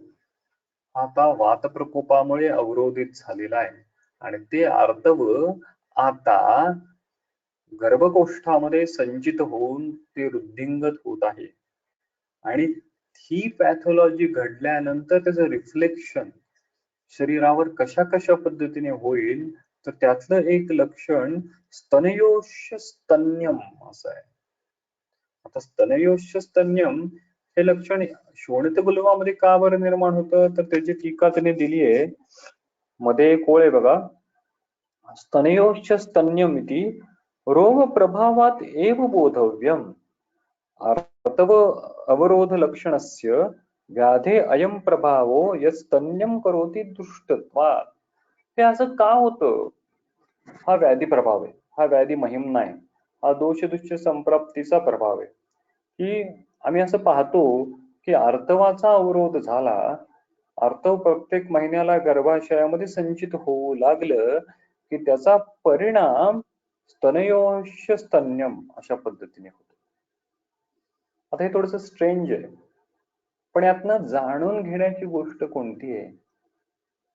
आता वात प्रकोपामुळे अवरोधित झालेला आहे आणि ते आर्तव आता गर्भकोष्ठामध्ये संचित होऊन ते वृद्धिंगत होत आहे आणि ही पॅथॉलॉजी घडल्यानंतर त्याचं रिफ्लेक्शन शरीरावर कशा कशा पद्धतीने होईल तर त्यातलं एक लक्षण स्तनयोश्य स्तन्यम असं आहे. आता स्तनयोश्य स्तन्यम हे लक्षण शोणितगुल्मामध्ये का बरं निर्माण होतं तर त्याची टीका त्याने दिली आहे. मध्ये एक ओळ आहे बघा, स्तनयोश्य स्तन्यम इति रोग प्रभावात एव बोधव्यम आर्तव अवरोध लक्षणस्य व्याधे अयम प्रभावो यस्तन्यम करोति दृष्टत्वात्. हे असं का होतं? हा व्याधी प्रभाव आहे, हा व्याधी महिमा आहे, हा दोष दुष्ट संप्राप्तीचा प्रभाव आहे. की आम्ही असं पाहतो की आर्तवाचा अवरोध झाला, आर्तव प्रत्येक महिन्याला गर्भाशयामध्ये संचित होऊ लागलं की त्याचा परिणाम स्तनयोश्य स्तन्यम अशा पद्धतीने होतो. आता हे थोडंसं स्ट्रेंज आहे, पण यातनं जाणून घेण्याची गोष्ट कोणती आहे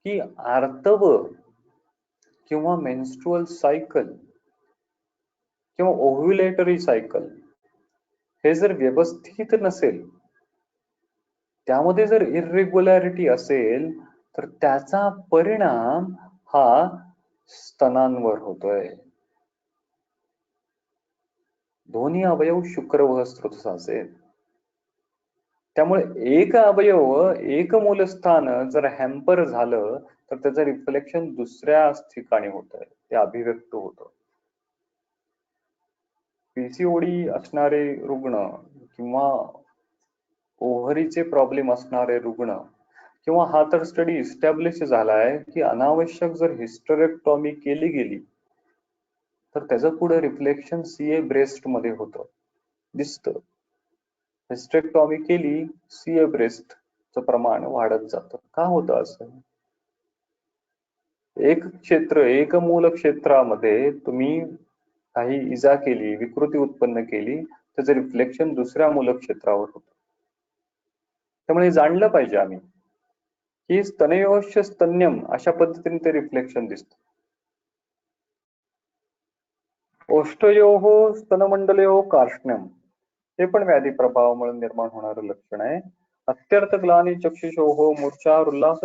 की आर्तव किंवा मेन्स्ट्रुअल सायकल किंवा ओव्ह्युलेटरी सायकल हे जर व्यवस्थित नसेल, त्यामध्ये जर इरेग्युलॅरिटी असेल तर त्याचा परिणाम हा स्तनांवर होतोय. दोन्ही अवयव शुक्रवह स्रोतसाचे आहेत. त्यामुळे एक अवयव एक मूलस्थान जर हॅम्पर झालं तर त्याचं रिफ्लेक्शन दुसऱ्याच ठिकाणी होतंय, ते अभिव्यक्त होतं. पीसीओडी असणारे रुग्ण किंवा ओव्हरीचे प्रॉब्लेम असणारे रुग्ण किंवा हा तर स्टडी इस्टॅब्लिश झालाय की अनावश्यक जर हिस्टेरेक्टॉमी केली गेली तर त्याचं पुढे रिफ्लेक्शन सीए ब्रेस्ट मध्ये होतं, दिसतं. हिस्टेरेक्टॉमी केली, सीए ब्रेस्टचं प्रमाण वाढत जातं. का होतं असं? एक क्षेत्र, एक मूल क्षेत्रामध्ये तुम्ही काही इजा केली, विकृती उत्पन्न केली, त्याचं रिफ्लेक्शन दुसऱ्या मूल क्षेत्रावर होतं. त्यामुळे जाणलं पाहिजे आम्ही की स्तनयोश्य स्तन्यम अशा पद्धतीने ते रिफ्लेक्शन दिसतं. ओष्ठयोः स्तनमंडलयोः कार्ष्ण्यम हे पण व्याधी प्रभावामुळे निर्माण होणारं लक्षण आहे. अत्यर्थ ग्लानी चक्षुषोः मूर्छा उल्हास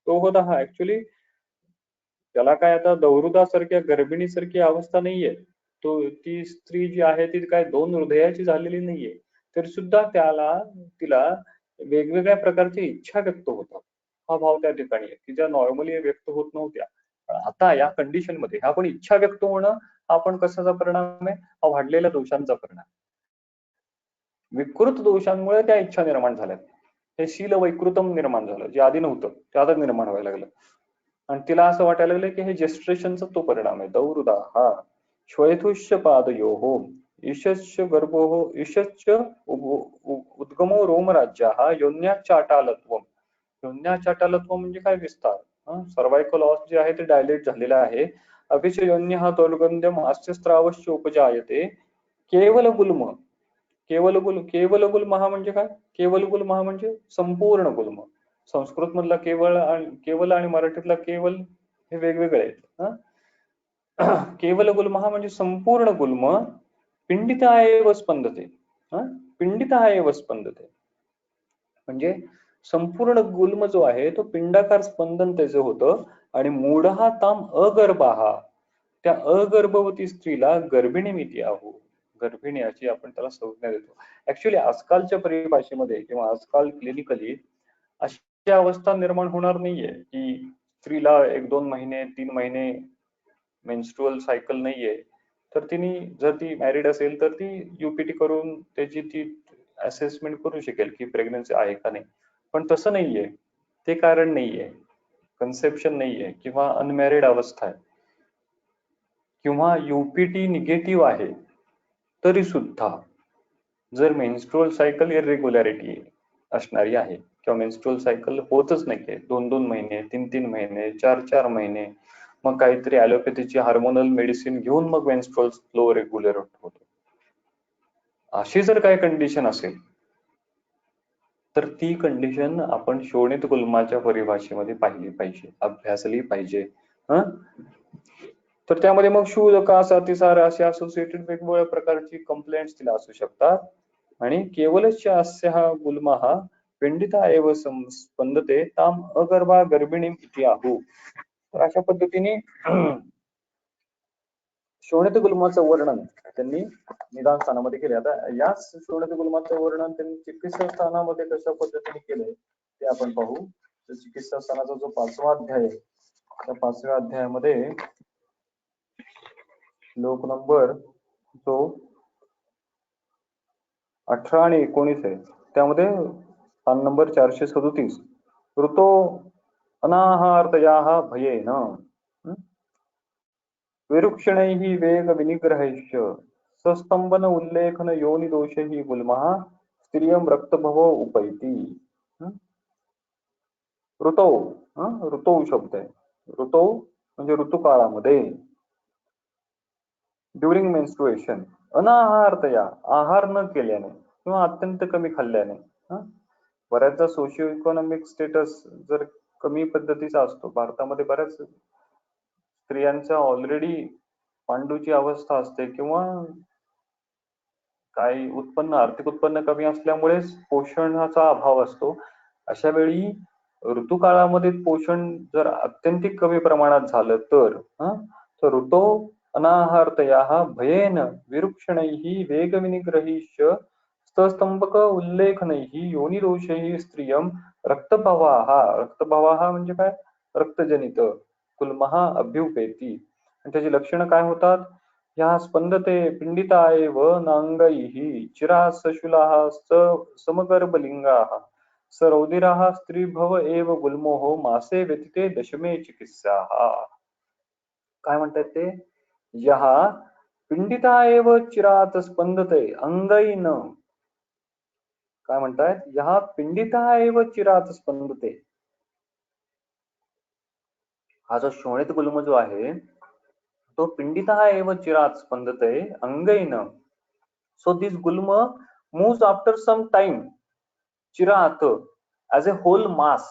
दोहदः ऍक्च्युली त्याला काय आता दौरुदासारख्या गर्भिणीसारखी अवस्था नाहीये. ती स्त्री जी आहे ती काय दोन हृदयाची झालेली नाहीये, तरी सुद्धा तिला वेगवेगळ्या प्रकारची इच्छा व्यक्त होतात. हा भाव त्या ठिकाणी आहे की ज्या नॉर्मली व्यक्त होत नव्हत्या. आता या कंडिशन मध्ये हा पण इच्छा व्यक्त होणं हा पण कशाचा परिणाम आहे? हा वाढलेल्या दोषांचा परिणाम. विकृत दोषांमुळे त्या इच्छा निर्माण झाल्यात. हे शील वैकृतम निर्माण झालं, जे आधी नव्हतं ते आता निर्माण व्हायला लागलं आणि तिला असं वाटायला लागलं की हे जेस्ट्रेशनचा तो परिणाम आहे. दौरुदा हा श्वेतुष्य पादयोः ईशस्य गर्भोः ईशस्य उद्गमो रोमराज्य हा योन्याचाटालत्वम. योन्याचाटालत्व म्हणजे काय? विस्तार. सर्वायकल ऑस जे आहे ते डायलेट झालेलं आहे. अभिच योन्य हा दोर्गंध्यम हास्यस्त्रावश्य उपजायते केवल गुल्म. केवल गुल्म हा म्हणजे काय? केवल गुल्म हा म्हणजे संपूर्ण गुल्म. संस्कृत मधला केवल आणि मराठीतला केवल हे वेगवेगळे आहेत. केवल गुल्म हा म्हणजे संपूर्ण गुल्म पिंडिता एव स्पंदते. पिंडिता एव स्पंदते म्हणजे संपूर्ण गुल्म जो आहे तो पिंडाकार स्पंदन त्याचं होतं आणि मूढहा ताम अगर्भाहा त्या अगर्भवती स्त्रीला गर्भिणी मिती आहो. गर्भिणी अशी आपण त्याला संज्ञा देतो. ऍक्च्युली आजकालच्या परिभाषेमध्ये किंवा आजकाल क्लिनिकली अशी अवस्था निर्माण होणार नाहीये की स्त्रीला 1-2 महिने 3 महिने मेन्स्ट्रुअल सायकल नाहीये तर तिने जर ती मॅरिड असेल तर ती युपीटी करून त्याची ती असेसमेंट करू शकेल की प्रेग्नन्सी आहे का नाही. पण तसं नाहीये, ते कारण नाहीये. कन्सेप्शन नाहीये किंवा अनमॅरिड अवस्था आहे किंवा युपीटी निगेटिव्ह आहे तरी सुद्धा जर मेन्स्ट्रुअल सायकल इरेग्युलॅरिटी आहे असणारी आहे, किंवा मेन्स्ट्रुअल सायकल होतच नाहीये 2-2 महिने, 3-3 महिने, 4-4 महिने, मग काहीतरी ॲलोपॅथीची हार्मोनल मेडिसिन घेऊन मग मेन्स्ट्रुअल फ्लो रेग्युलर होतो. अशी जर काही कंडिशन असेल तर ती कंडिशन आपण शोणित गुल्माच्या परिभाषेमध्ये पाहिली पाहिजे, अभ्यासली पाहिजे. तर त्यामध्ये मग शूलकास अतिसार असे असोसिएटेड वेगवेगळ्या प्रकारची कंप्लेंट्स तिला असू शकतात. आणि केवलच अस्य हा गुल्मः पिंडिता एव स्पंदते ताम अगर्भा गर्भिणीम इति आहु. तर अशा पद्धतीने शोणित गुल्माचं वर्णन त्यांनी निदान स्थानामध्ये केले. आता याच शोणित गुल्माचं वर्णन त्यांनी चिकित्सा स्थानामध्ये कशा पद्धतीने केले ते आपण पाहू. तर चिकित्सा स्थानाचा जो 5वा अध्याय आहे, त्या 5व्या अध्यायामध्ये श्लोक नंबर जो 18 आणि 19 आहे, त्यामध्ये स्थान नंबर 437 ऋतो अनाहारतयाः भयेन विरुक्षणैः वेग विनिग्रहैश्च सस्तंभन उल्लेखन योनि दोषैः गुल्मः स्त्रियं रक्तभवो उपैति. ऋतो, ऋतो शब्द आहे. ऋतो म्हणजे ऋतुकाळामध्ये, ड्युरिंग मेन्स्ट्रुएशन, अनाहारतया आहार न केल्याने किंवा अत्यंत कमी खाल्ल्याने. बऱ्याचदा सोशिओ इकॉनॉमिक स्टेटस जर कमी पद्धतीचा असतो, भारतामध्ये बऱ्याच स्त्रियांचा ऑलरेडी पांडूची अवस्था असते किंवा काही उत्पन्न, आर्थिक उत्पन्न कमी असल्यामुळेच पोषणाचा अभाव असतो. अशा वेळी ऋतुकाळामध्ये पोषण जर अत्यंतिक कमी प्रमाणात झालं तर ऋतो अनाहारतयाः भयेन विरुक्षणैः वेगविनिग्रहैश्च स्तंभक उल्लेखनैः योनिदोषैः स्त्रियं रक्तभवाः. रक्तभवाः म्हणजे काय? रक्तजनित गुल्मः अभ्युपेति. आणि त्याची लक्षणं काय होतात? या स्पंदते पिंडिता एव नांगैः चिराः सशूलाः समगर्भलिंगाः सरौदिराः स्त्रीभव एव गुल्मोः मासे व्यतिते दशमे चिकित्साः. काय म्हणतात ते? यः पिंडिता एव चिरात स्पंदते अंगैन. काय म्हणतात? यः पिंडिता एव चिरात स्पंदते. हा जो शोणित गुल्म जो आहे तो पिंडिता एव चिरात स्पंदते अंगैन. So this gulma moves after some time, chirat, as a whole mass,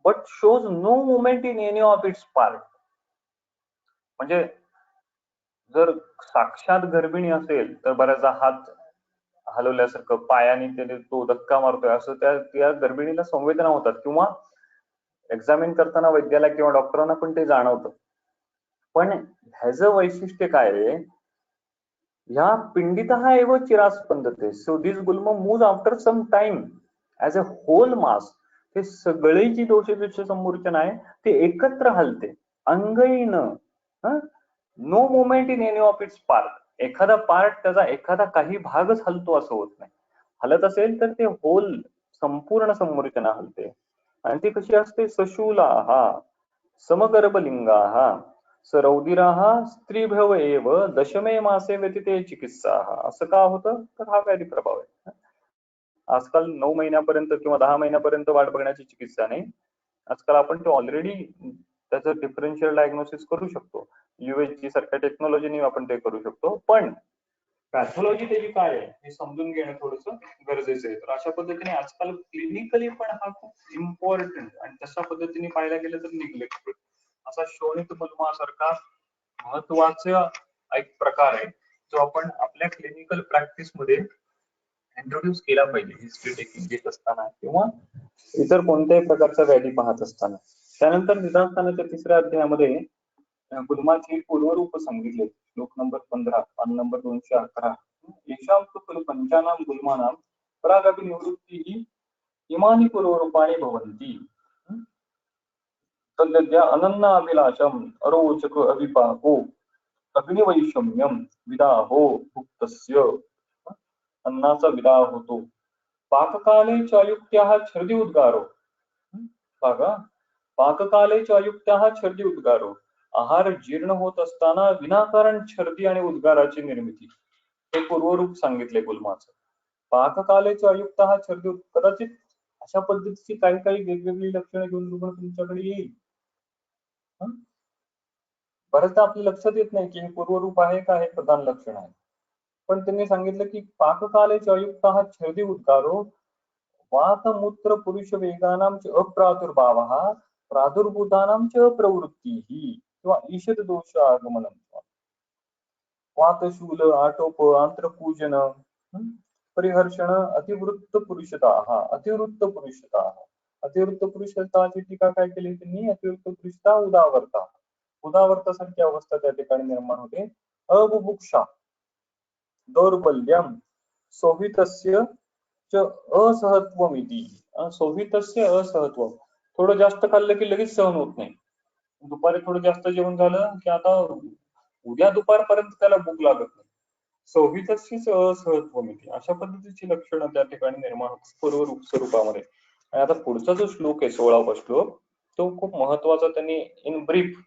but shows no movement in any of its part. म्हणजे जर साक्षात गर्भिणी असेल तर बऱ्याचदा हात हलवल्यासारखं, पायाने त्याने तो धक्का मारतोय असं त्या गर्भिणीला संवेदना होतात, किंवा एक्झामिन करताना वैद्याला किंवा डॉक्टरांना पण ते जाणवतं. पण ह्याचं वैशिष्ट्य काय आहे? ह्या पिंडितः एव चिरात स्पंदते. सो दिस गुल्म moves after some time as a whole mass. हे सगळी जी दोषदृश्य संमूर्छन आहे ते एकत्र हलते अंगैन. No movement in any of its part. एखादा पार्ट, त्याचा एखादा काही भागच हलतो असं होत नाही. हलत असेल तर ते होल संपूर्ण संमूर्छना हलते. आणि ती कशी असते? सशूलाः समगर्भलिंगाः सरौदिराः स्त्रीभव एव दशमे मासे व्यतिते चिकित्साः. असं का होतं? तर हा व्याधी प्रभाव आहे. आजकाल 9 महिन्यापर्यंत किंवा 10 महिन्यापर्यंत वाट बघण्याची चिकित्सा नाही. आजकाल आपण ते ऑलरेडी त्याचं डिफरन्शियल डायग्नोसिस करू शकतो. USG सारख्या टेक्नॉलॉजीने आपण ते करू शकतो. पण पॅथॉलॉजी त्याची काय आहे हे समजून घेणं थोडंसं गरजेचं आहे. तर अशा पद्धतीने आजकाल क्लिनिकली पण हा खूप इम्पॉर्टंट आणि तशा पद्धतीने पाहायला गेलं तर निग्लेक्ट असा शोणित गुल्मासारखा महत्वाचा एक प्रकार आहे जो आपण आपल्या क्लिनिकल प्रॅक्टिस मध्ये इंट्रोड्यूस केला पाहिजे, हिस्ट्री टेकिंग घेत असताना किंवा इतर कोणत्याही प्रकारचा व्याधी पाहत असताना. त्यानंतर निदानस्थानाच्या 3ऱ्या अध्यायामध्ये गुल्माची पूर्वरूप सांगितले. श्लोक नंबर 15, पान नंबर 211. येषां तु खलु पंचानां गुल्मानां परागपि निवृत्तिः इमानि पूर्वरूपाणि भवन्ति. तद्यद्या अनन्ना अभिलाषम् अरोचक अभिपाको अग्निवैषम्यम विदाहो भुक्तस्य. अन्नाचा विदाह होतो. पाककाले च अयुक्त्याः छर्दी उद्गारो. बघा, पाककाले च अयुक्त्याः छर्दी उद्गारो. आहार जीर्ण होत असताना विनाकारण छर्दी आणि उद्गाराची निर्मिती. हे पूर्वरूप सांगितले गुल्माचं. पाककालेच अयुक्त हा छर्दी, कदाचित अशा पद्धतीची काही काही वेगवेगळी लक्षणं घेऊन रुग्ण तुमच्याकडे येईल. बऱ्याचदा आपल्या लक्षात येत नाही की हे पूर्वरूप आहे का हे प्रधान लक्षण आहे. पण त्यांनी सांगितलं की पाककालेच अयुक्त हा छर्दी उद्गारो वातमूत्र पुरुष वेगानां च अप्रादुर्भावः प्रादुर्भूतानां च प्रवृत्तीः किंवा ईषद दोष आगमनम, वातशूल आटोप आंत्रपूजन परिहर्षण अतिवृत्त पुरुषता, अतिवृत्त पुरुषता. अतिवृत्त पुरुषताची टीका काय केली त्यांनी, अतिवृत्त पुरुषता उदावर्ता, उदावर्तासारखी अवस्था त्या ठिकाणी निर्माण होते. अबुभुक्षा दौर्बल्यम सोहितस्य च असहत्वमिति, सोहितस्य असहत्व, थोडं जास्त खाल्लं की लगेच सहन होत नाही. दुपारी थोडं जास्त जेवण झालं की आता उद्या दुपारपर्यंत त्याला भूक लागत नाही. सोहितस्यच असहत्वमिति, अशा पद्धतीची लक्षणं त्या ठिकाणी निर्माण होतात पूर्व स्वरूपामध्ये. आणि आता पुढचा जो श्लोक आहे 16वा श्लोक, तो खूप महत्वाचा त्यांनी इन ब्रीफ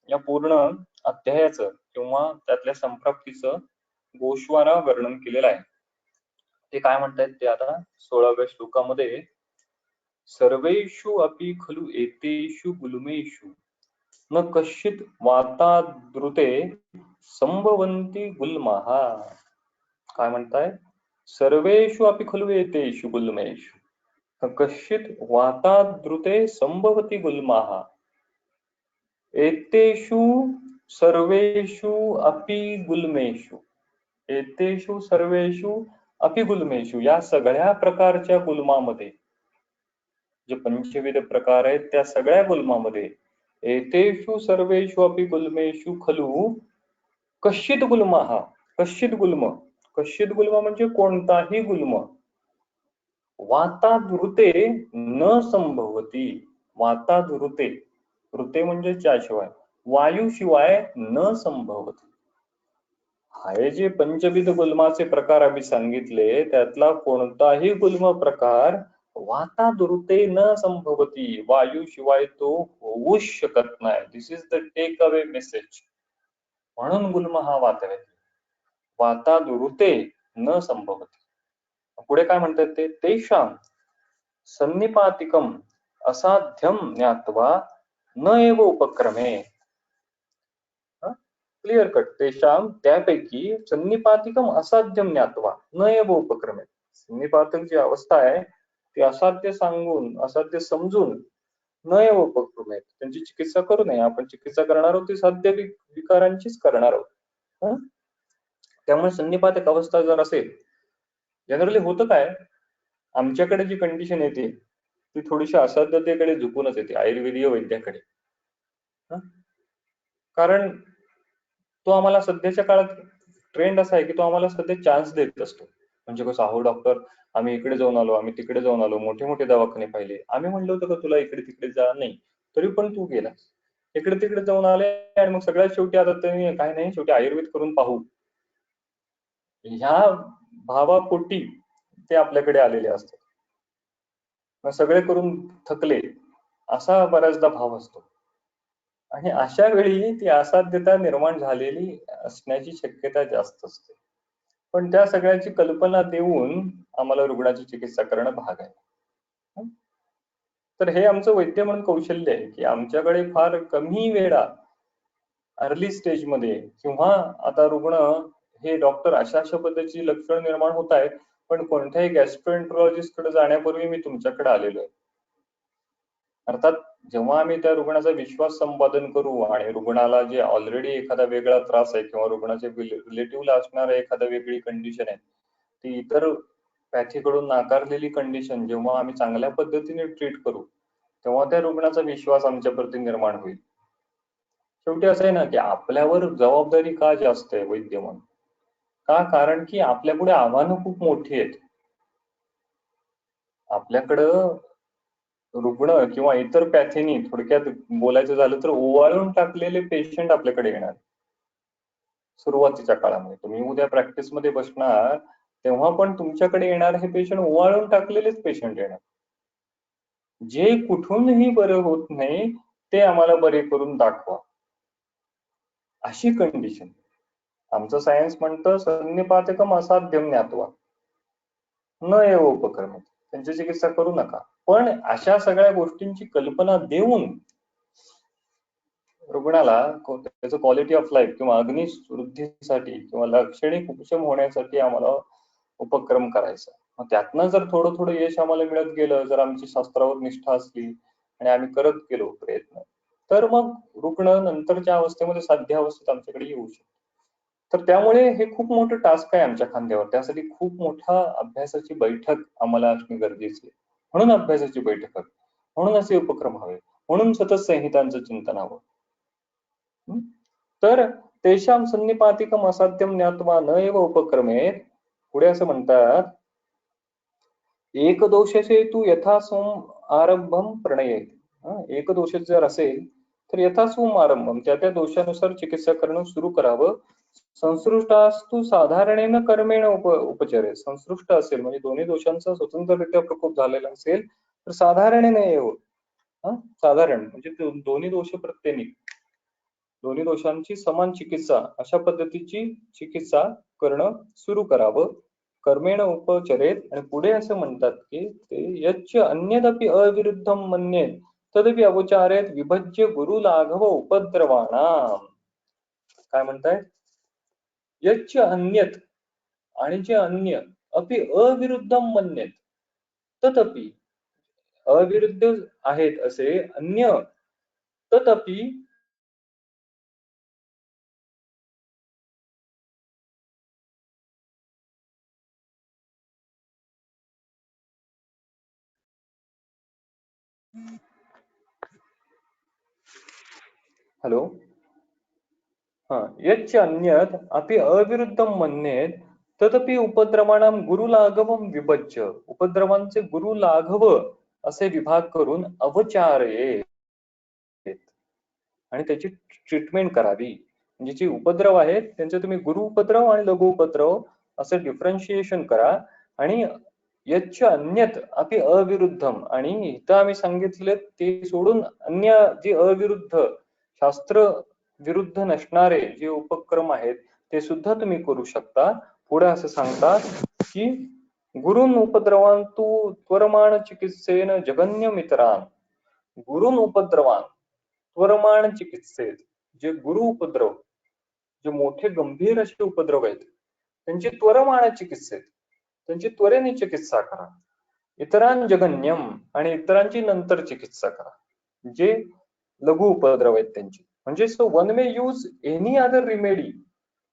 या पूर्ण अध्यायाचं किंवा त्यातल्या संप्राप्तीचं गोश्वारा वर्णन केलेलं आहे. ते काय म्हणतायत ते आता 16व्या श्लोकामध्ये, सर्वेषु अपि खलु एतेषु गुल्मेषु न कश्चित् वातादृते संभवन्ति गुल्माः. काय म्हणताय, सर्वेषु अपि खलु एतेषु गुल्मेषु न कश्चित् वातादृते संभवति गुल्माः. एतेषु सर्वेषु अपि गुल्मेषु, एतेषु सर्वेषु अपि गुल्मेषु, या सगळ्या प्रकारच्या गुल्मामध्ये, जे पंचविध प्रकार आहेत त्या सगळ्या गुल्मामध्ये, एतेषु सर्वेषु अपि गुल्मेषु खलु कश्चित् गुल्मः, कश्चित् गुल्म, कश्चित् गुल्म म्हणजे कोणताही गुल्म, वातादृते न संभवती, वातादृते, ऋते म्हणजे ज्याशिवाय, वायूशिवाय न संभवती. हे जे पंचविध गुल्माचे प्रकार आम्ही सांगितले त्यातला कोणताही गुल्म प्रकार वातादृते न संभवती, वायूशिवाय तो होऊच शकत नाही. This is the take away message. म्हणून गुल्म हा वातवे, वातादृते न संभवती. पुढे काय म्हणतात ते, तेषां सन्निपातिकम असाध्यम ज्ञात्वा न एव उपक्रमे. क्लिअर कट, तेषां त्यापैकी सन्निपातिकम असाध्यम ज्ञात्वा न एव उपक्रमे. सन्निपातक जी अवस्था आहे ती असाध्य सांगून, असाध्य समजून न एव उपक्रमे, त्यांची चिकित्सा करू नये. आपण चिकित्सा करणार आहोत ती साध्य विकारांचीच करणार आहोत. त्यामुळे सन्निपातक अवस्था जर असेल, जनरली होतं काय, आमच्याकडे जी कंडिशन येते ती थोडीशी असाध्यतेकडे झुकूनच येते, आयुर्वेदीय वैद्याकडे. कारण तो आम्हाला सध्याच्या काळात ट्रेंड असा आहे की तो आम्हाला सध्या चान्स देत असतो. म्हणजे कसं, अहो डॉक्टर आम्ही इकडे जाऊन आलो, आम्ही तिकडे जाऊन आलो, मोठे मोठे दवाखाने पाहिले, आम्ही म्हणलो होतो का तुला इकडे तिकडे जा, नाही, तरी पण तू गेला, इकडे तिकडे जाऊन आले, आणि मग सगळ्यात शेवटी आता तुम्ही काय नाही, शेवटी आयुर्वेद करून पाहू, ह्या भावापोटी ते आपल्याकडे आलेले असतात. मग सगळे करून थकले, असा बऱ्याचदा भाव असतो. आणि अशा वेळी ती असाध्यता निर्माण झालेली असण्याची शक्यता जास्त असते. पण त्या सगळ्याची कल्पना देऊन आम्हाला रुग्णाची चिकित्सा करणं भाग आहे. तर हे आमचं वैद्य म्हणून कौशल्य आहे की आमच्याकडे फार कमी वेळा अर्ली स्टेज मध्ये, किंवा आता रुग्ण हे डॉक्टर अशा पद्धतीची लक्षणं निर्माण होत आहेत, पण कोणत्याही गॅस्ट्रोएंट्रोलॉजिस्ट कडे जाण्यापूर्वी मी तुमच्याकडे आलेलो आहे. अर्थात जेव्हा आम्ही त्या रुग्णाचा विश्वास संपादन करू आणि रुग्णाला जे ऑलरेडी एखादा वेगळा त्रास आहे किंवा रुग्णाचे रिलेटिव्हला असणारा एखादा वेगळी कंडिशन आहे, ती इतर पॅथीकडून नाकारलेली कंडिशन जेव्हा आम्ही चांगल्या पद्धतीने ट्रीट करू, तेव्हा त्या रुग्णाचा विश्वास आमच्याप्रती निर्माण होईल. शेवटी असं आहे ना की आपल्यावर जबाबदारी का जास्त आहे वैद्य म्हणून, का, कारण की आपल्यापुढे आव्हानं खूप मोठी आहेत. आपल्याकडं रुग्ण किंवा इतर पॅथीनी, थोडक्यात बोलायचं झालं तर ओवाळून टाकलेले पेशंट आपल्याकडे येणार सुरुवातीच्या काळामध्ये. तुम्ही उद्या प्रॅक्टिसमध्ये बसणार तेव्हा पण तुमच्याकडे येणार हे पेशंट ओवाळून टाकलेलेच पेशंट येणार, जे कुठूनही बरं होत नाही ते आम्हाला बरे करून दाखवा, अशी कंडिशन. आमचं सायन्स म्हणतं सन्निपातकम असाध्यम ज्ञात्वा, न एव उपक्रम, त्यांची चिकित्सा करू नका. पण अशा सगळ्या गोष्टींची कल्पना देऊन रुग्णाला त्याचं क्वालिटी ऑफ लाईफ किंवा अग्निवृद्धीसाठी किंवा लाक्षणिक उपशम होण्यासाठी आम्हाला उपक्रम करायचा. मग त्यातनं जर थोडं थोडं यश आम्हाला मिळत गेलं, जर आमची शास्त्रावर निष्ठा असली आणि आम्ही करत गेलो प्रयत्न, तर मग रुग्ण नंतरच्या अवस्थेमध्ये साध्य अवस्थेत आमच्याकडे येऊ शकतो. तर त्यामुळे हे खूप मोठं टास्क आहे आमच्या खांद्यावर. त्यासाठी खूप मोठा अभ्यासाची बैठक आम्हाला असणे गरजेचे आहे. म्हणून अभ्यासाची बैठक हवी, म्हणून असे उपक्रम हवे, म्हणून सतत संहितांचं चिंतन हवं. तर तेषां सन्निपातिकम असाध्यम ज्ञात्वा न एव उपक्रमे, पुढे असं म्हणतात, एक दोषसे तू यथासोम आरंभम प्रणयेत. एक दोष जर असेल तर यथासोम आरंभम, त्या त्या दोषानुसार चिकित्सा करणं सुरू करावं. संसृष्टास्तु साधारणेन कर्मेण उपचरे, संसृष्ट असेल म्हणजे दोन्ही दोषांचा स्वतंत्ररित्या प्रकोप झालेला असेल तर साधारणेने येऊ, साधारण म्हणजे दोन्ही दोष प्रत्येकी, दोन्ही दोषांची समान चिकित्सा अशा पद्धतीची चिकित्सा करणं सुरू करावं. कर्मेण उपचरेत, आणि पुढे असं म्हणतात की ते यच्च अन्यदपि अविरुद्धम मन्येत तदपि अवचारेत विभज्य गुरु लाघव उपद्रवाणाम. काय म्हणताय? यच्च अन्यत, आणि जे अन्य, अपि अविरुद्धम मन्येत, तदपि अविरुद्ध आहेत असे अन्य, तदपि हॅलो, यच्च अन्यत अपि अविरुद्धम मन्येत तदपि उपद्रवाणां गुरुलाघवम विभज्य, उपद्रवांचे गुरु लाघव असे विभाग करून अवचारे, आणि त्याची ट्रीटमेंट करावी. म्हणजे जे उपद्रव आहेत त्यांचे तुम्ही गुरु उपद्रव आणि लघु उपद्रव असं डिफरन्शिएशन करा. आणि यच्च अन्यत अपि अविरुद्धम, आणि इथं आम्ही सांगितले ते सोडून अन्य जे अविरुद्ध, शास्त्र विरुद्ध नसणारे जे उपक्रम आहेत ते सुद्धा तुम्ही करू शकता. पुढे असं सांगतात की गुरुन उपद्रवान तू त्वरमाण चिकित्सेन जगन्य मित्रान, गुरुन उपद्रवान त्वरमाण चिकित्सेत, जे गुरु उपद्रव, जे मोठे गंभीर असे उपद्रव आहेत त्यांची त्वरमाण चिकित्सेत, त्यांची त्वरेने चिकित्सा करा. इतरां जगन्यम, आणि इतरांची नंतर चिकित्सा करा, जे लघु उपद्रव आहेत त्यांची. म्हणजे so one may use any other remedy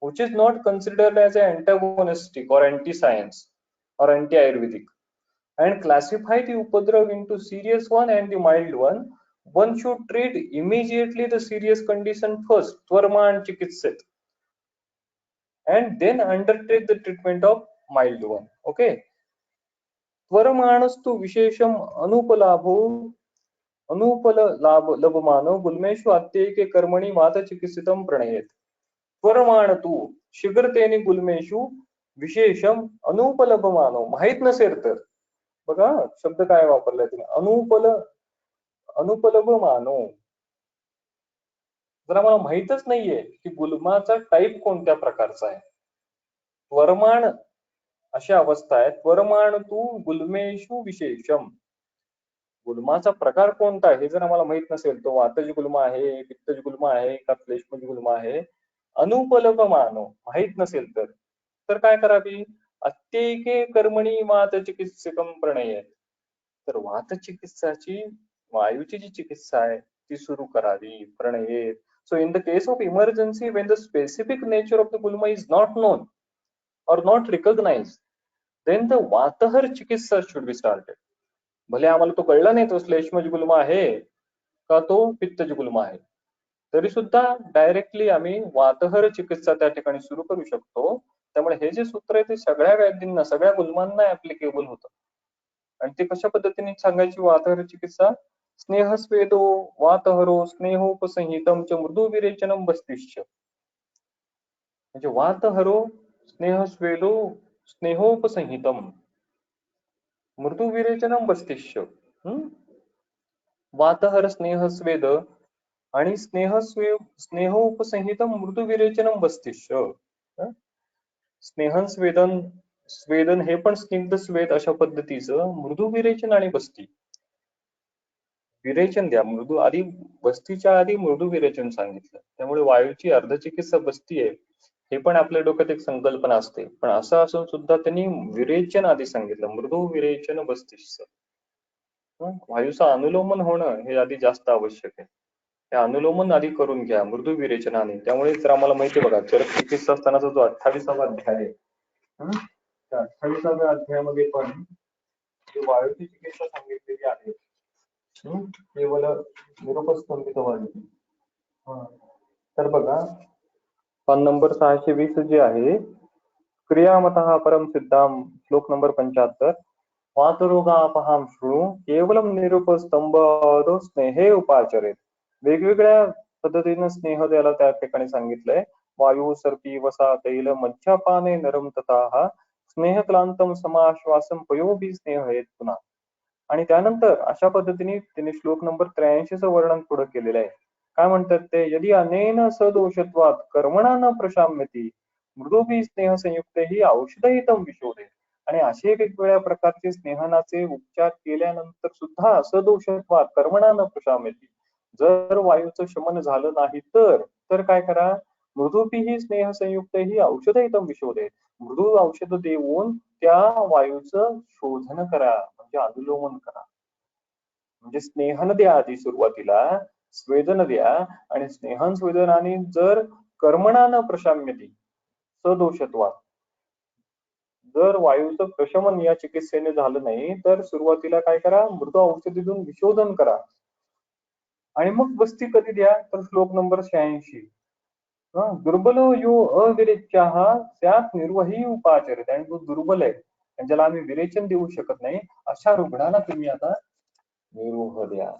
which is not considered as an antagonistic or anti-science or anti-ayurvedic, and classify the upadrav into serious one and the mild one. One should treat immediately the serious condition first, tvarman chikitset, and then undertake the treatment of mild one. Okay. त्वरमाणस्तु विशेषम अनुपलाभो अनुपल लाभ लभमानो गुल्मेषु अत्येके कर्मणि वात चिकित्सितम प्रणयेत. त्वरमाण तू, शीघ्रतेने गुल्मेषु विशेषम अनुपलभमानो, माहित नसेल तर, बघा शब्द काय वापरलाय तुम्ही, अनुपलभ मानो. जर आम्हाला माहितच नाहीये की गुल्माचा टाईप कोणत्या प्रकारचा आहे, त्वरमाण अशी अवस्था आहे, त्वरमाण तू गुल्मेषु विशेषम, गुल्माचा प्रकार कोणता आहे हे जर आम्हाला माहित नसेल, तो वातज गुल्मा आहे, पित्तज गुल्मा आहे का श्लेष्मज गुल्मा आहे, अनुपलभ मानो, माहित नसेल तर काय करावी, अत्येके कर्मणी वात चिकित्सकम प्रणयेत, तर वात चिकित्साची, वायूची जी चिकित्सा आहे ती सुरू करावी, प्रणयेत. So in the case of emergency, when the specific nature of the gulma is not known or not recognized, then the vatahar chikitsa should be started. भले आम्हाला तो कळला नाही तो श्लेष्मज गुल्मा आहे का तो पित्तज गुल्मा आहे, तरी सुद्धा डायरेक्टली आम्ही वातहर चिकित्सा त्या ठिकाणी सुरू करू शकतो. त्यामुळे हे जे सूत्र आहे ते सगळ्या व्याधींना, सगळ्या गुल्मांना ऍप्लिकेबल होतं. आणि ते कशा पद्धतीने सांगायची वातहर चिकित्सा, स्नेहस्वेदो वातहरो स्नेहोपसंहितम च मृदू विरेचनम बस्तिश्च, म्हणजे वातहरो स्नेहस्वेदो स्नेहोपसंहितम मृदू विरेचनम बस्तिश्च. वातहर स्नेहस्वेद आणि स्नेहोपसंहितम मृदू विरेचनम बस्तिश्च. स्नेहस्वेदन स्वेदन हे पण स्निग्ध स्वेद अशा पद्धतीचं मृदू विरेचन आणि बस्ती. विरेचन द्या मृदू आधी, बस्तीच्या आधी मृदू विरेचन सांगितलं, त्यामुळे वायूची अर्धचिकित्सा बस्ती आहे हे पण आपल्या डोक्यात एक संकल्पना असते, पण असं असून सुद्धा त्यांनी विरेचन आधी सांगितलं, मृदू विरेचन बस्तीस. वायूचं अनुलोमन होणं हे आधी जास्त आवश्यक आहे. हे अनुलोमन आधी करून घ्या मृदू विरेचनाने. त्यामुळे तर आम्हाला माहिती आहे बघा, चरक चिकित्सा असतानाचा जो 28वा अध्याय आहे, त्या 28व्या अध्यायामध्ये पण जी वायूची चिकित्सा सांगितलेली आहे, केवळ निरुपस्कंदितवादी. तर बघा, पान नंबर 620 जे आहे, क्रियामतः परम सिद्धाम, श्लोक नंबर 75, वातरोगापहाम शृणु केवलम निरुपस्तंभ स्नेहे उपाचरेत. वेगवेगळ्या पद्धतीने स्नेह द्यायला त्या ठिकाणी सांगितलंय. वायू सर्पी वसा तैल मज्जापाने नरम तथा स्नेह क्लांतम समाश्वासम पयोभी स्नेह हेत पुन्हा. आणि त्यानंतर अशा पद्धतीने त्यांनी श्लोक नंबर 83चं वर्णन पुढे केलेलं आहे. काय म्हणतात ते, यदि अनेन सदोषत्वात कर्मणा न प्रशाम्यती मृदोभी स्नेह संयुक्त ही औषधहितम विशोधे. आणि असे वेगवेगळ्या प्रकारचे स्नेहनाचे उपचार केल्यानंतर सुद्धा सदोषत्वात कर्मणा न प्रशाम्यती, जर वायूचं शमन झालं नाही तर काय करा, मृदूपीही स्नेह संयुक्त ही औषधहितम विशोधे. मृदू औषध देऊन त्या वायूचं शोधन करा, म्हणजे अनुलोमन करा. म्हणजे स्नेहन द्या आधी सुरुवातीला, स्वेदन द्या, आणि स्नेहन स्वेदनाने जर कर्मणा न प्रशाम्यती सदोषत्वात, जर वायूचं प्रशमन या चिकित्सेने झालं नाही तर सुरुवातीला काय करा, मृदू औषधी देऊन विशोधन करा. आणि मग बस्ती कधी द्या, तर श्लोक नंबर 86, दुर्बलो यो अविरेच्याः स्यात् निर्वही उपाचरित. आणि जो दुर्बल आहे, ज्याला आम्ही विरेचन देऊ शकत नाही, अशा रुग्णाला तुम्ही आता निरोह द्या.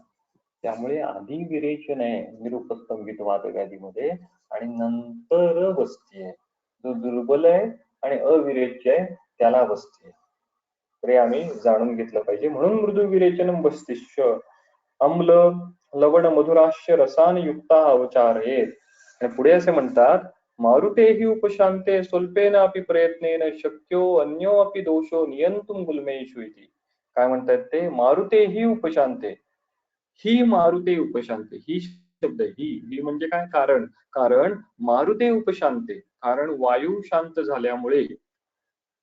त्यामुळे आधी विरेचन आहे निरुपस्तंभित वातव्याधीमध्ये, आणि नंतर बस्ती आहे. जो दुर्बल आहे आणि अविरेच्य आहे त्याला बस्ती आहे. तर आम्ही जाणून घेतलं पाहिजे. म्हणून मृदू विरेचनम बस्तिष्य अम्ल लवण मधुराश्य रसान युक्ता अवचारेत. आणि पुढे असे म्हणतात, मारुतेहि उपशांते स्वल्पेनापि प्रयत्नेन शक्यो अन्यो अपि दोषो नियंतुम गुल्मेषु इति. काय म्हणतात ते, मारुतेहि उपशांते, ही मारुते उपशांते, ही शब्द ही म्हणजे काय, कारण मारुते उपशांते, कारण वायू शांत झाल्यामुळे,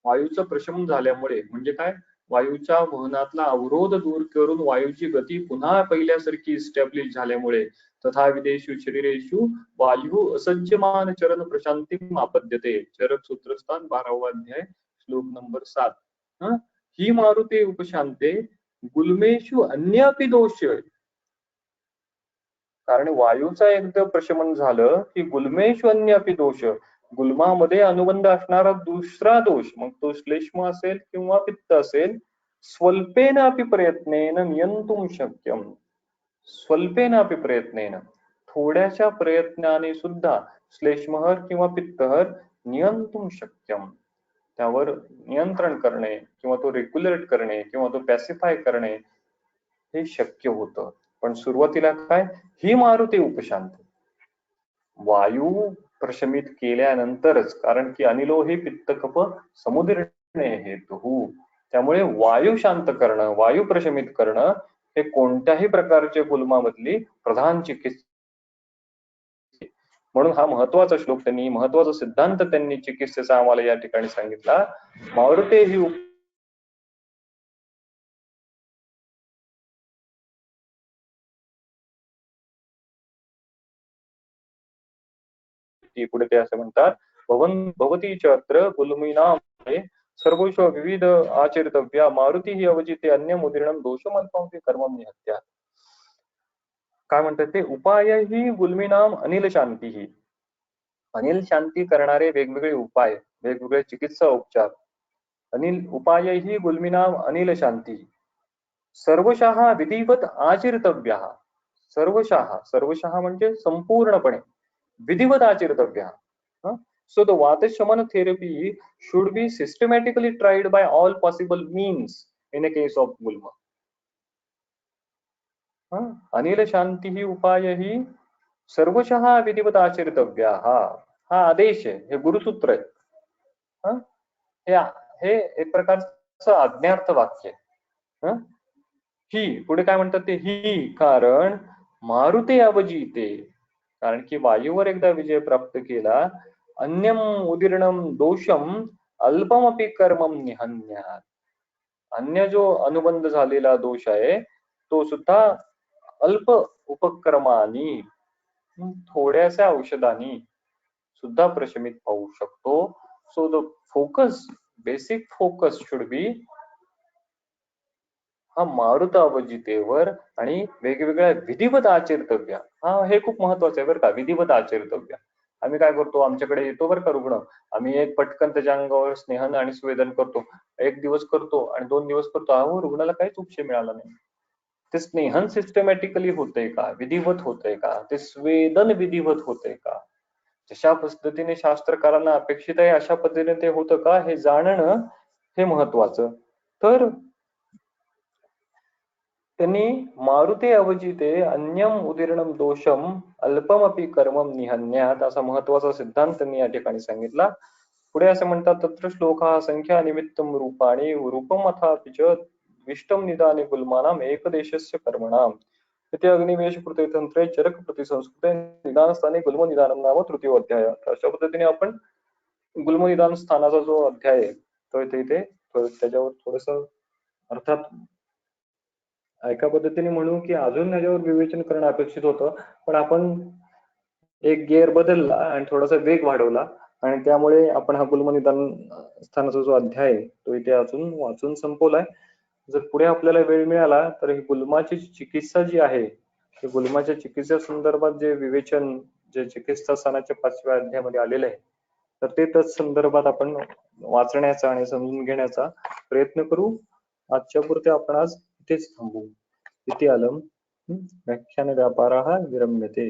वायूचं प्रशमन झाल्यामुळे, म्हणजे काय, वायूच्या वहनातला अवरोध दूर करून वायूची गती पुन्हा पहिल्यासारखी इस्टॅब्लिश झाल्यामुळे, तथा विदेशु शरीरेषु वायू असज्जमान चरण प्रशांती आपद्यते. चरक सूत्रस्थान 12वा अध्याय श्लोक नंबर 7. ही मारुते उपशांते गुल्मेषु अन्यापि दोष. कारण वायूचा एकदा प्रशमन झालं की गुल्मेषु अन्यापि दोष, गुल्मामध्ये अनुबंध असणारा दुसरा दोष, मग तो श्लेष्म असेल किंवा पित्त असेल, स्वल्पेनापि प्रयत्नेन नियंतुम शक्यम. स्वल्पेनापि प्रयत्नेन, थोड्याशा प्रयत्नाने सुद्धा श्लेष्महर किंवा पित्तहर नियंतुम शक्यम, त्यावर नियंत्रण करणे किंवा तो रेग्युलेट करणे किंवा तो पॅसिफाय करणे हे शक्य होतं. पण सुरुवातीला काय, ही मारुते उपशांत, वायू प्रशमित केल्यानंतरच, कारण की अनिलो हे पित्त कफ समुद्रणे हेतु. त्यामुळे वायू शांत करणं, वायू प्रशमित करणं हे कोणत्याही प्रकारच्या गुल्मामधली प्रधान चिकित्सा. म्हणून हा महत्वाचा श्लोक त्यांनी, महत्वाचा सिद्धांत त्यांनी चिकित्सेचा आम्हाला या ठिकाणी सांगितला. मारुते ही पुढे ते असं म्हणतात, भवती च अत्र गुल्मिनां सर्वोष विविध आचरितव्या मारुती ही अवजिते अन्य मुद्रिणम दोषमल्पमपि कर्मम निहत्या. काय म्हणतात ते, उपाय ही गुल्मिनाम अनिल शांती ही, अनिल शांती करणारे वेगवेगळे उपाय, वेगवेगळे चिकित्सा उपचार. अनिल उपाय ही गुल्मिनाम अनिल शांती सर्वशः विधिवत आचरितव्या. सर्वशः म्हणजे संपूर्णपणे, विधिवत आचरितव्या. So the Vata therapy should be systematically tried by all possible means in a case of gulma. Anil शांती ही उपाय ही सर्वशः विधिवत आचरितव्या. हा आदेश आहे, हे गुरुसूत्र आहे. हे हे एक प्रकारचं आज्ञार्थ वाक्य आहे. ही पुढे काय म्हणतात ते ही कारण मारुते अवजीते, कारण की वायूवर एकदा विजय प्राप्त केला, अन्यम उदीर्णम दोषम अल्पमपि कर्मम निहन्यात, अन्य जो अनुबंध झालेला दोष आहे तो सुद्धा अल्प उपक्रमानी, थोड्याशा औषधानी सुद्धा प्रशमित होऊ शकतो. So the focus, basic focus should be हा मारुत अवजितेवर आणि वेगवेगळ्या विधिवत आचरितव्य. हा हे खूप महत्वाचं आहे बरं का, विधिवत आचरितव्य. आम्ही काय करतो, आमच्याकडे येतो बरं का रुग्ण, आम्ही एक पटकन त्याच्या अंगावर स्नेहन आणि स्वेदन करतो, एक दिवस करतो आणि 2 दिवस करतो, अहो रुग्णाला काहीच उपशय मिळाला नाही. ते स्नेहन सिस्टमॅटिकली होतंय का, विधिवत होतंय का, ते स्वेदन विधिवत होतंय का, जशा पद्धतीने शास्त्रकारांना अपेक्षित आहे अशा पद्धतीने ते होतं का हे जाणणं हे महत्वाचं. तर त्यांनी मारुते अवजिते अन्यम उदीर्णम दोषम अल्पमपि कर्मम निहन्यात असा महत्वाचा सिद्धांत त्यांनी या ठिकाणी सांगितला. पुढे असं म्हणतात, तत्र श्लोका संख्या निमित्तम रूपाणी रूपम अथापि च विष्टम निदाने गुल्मानाम एकदेशस्य कर्मणाम इति अग्निवेश कृते तंत्रे चरक प्रतिसंस्कृते निदान स्थाने गुल्म निदानम नाम तृतीय अध्याय. अशा पद्धतीने आपण गुल्म निदान स्थानाचा जो अध्याय आहे तो इथे त्याच्यावर थोडस अर्थात एका पद्धतीने म्हणू की अजून याच्यावर विवेचन करणं अपेक्षित होतं, पण आपण एक गिअर बदलला आणि थोडासा वेग वाढवला आणि त्यामुळे आपण हा गुल्मनिदान स्थानाचा जो अध्याय आहे तो इथे अजून वाचून संपवलाय. जर पुढे आपल्याला वेळ मिळाला तर ही गुल्माची चिकित्सा जी आहे, गुल्माच्या चिकित्सा संदर्भात जे विवेचन जे चिकित्सा स्थानाच्या 5व्या अध्यायामध्ये आलेलं आहे, तर ते त्याच संदर्भात आपण वाचण्याचा आणि समजून घेण्याचा प्रयत्न करू. आजच्या पुरते आपण आज इथेच थांबू. इति अलम व्याख्यान व्यापारः विरम्यते.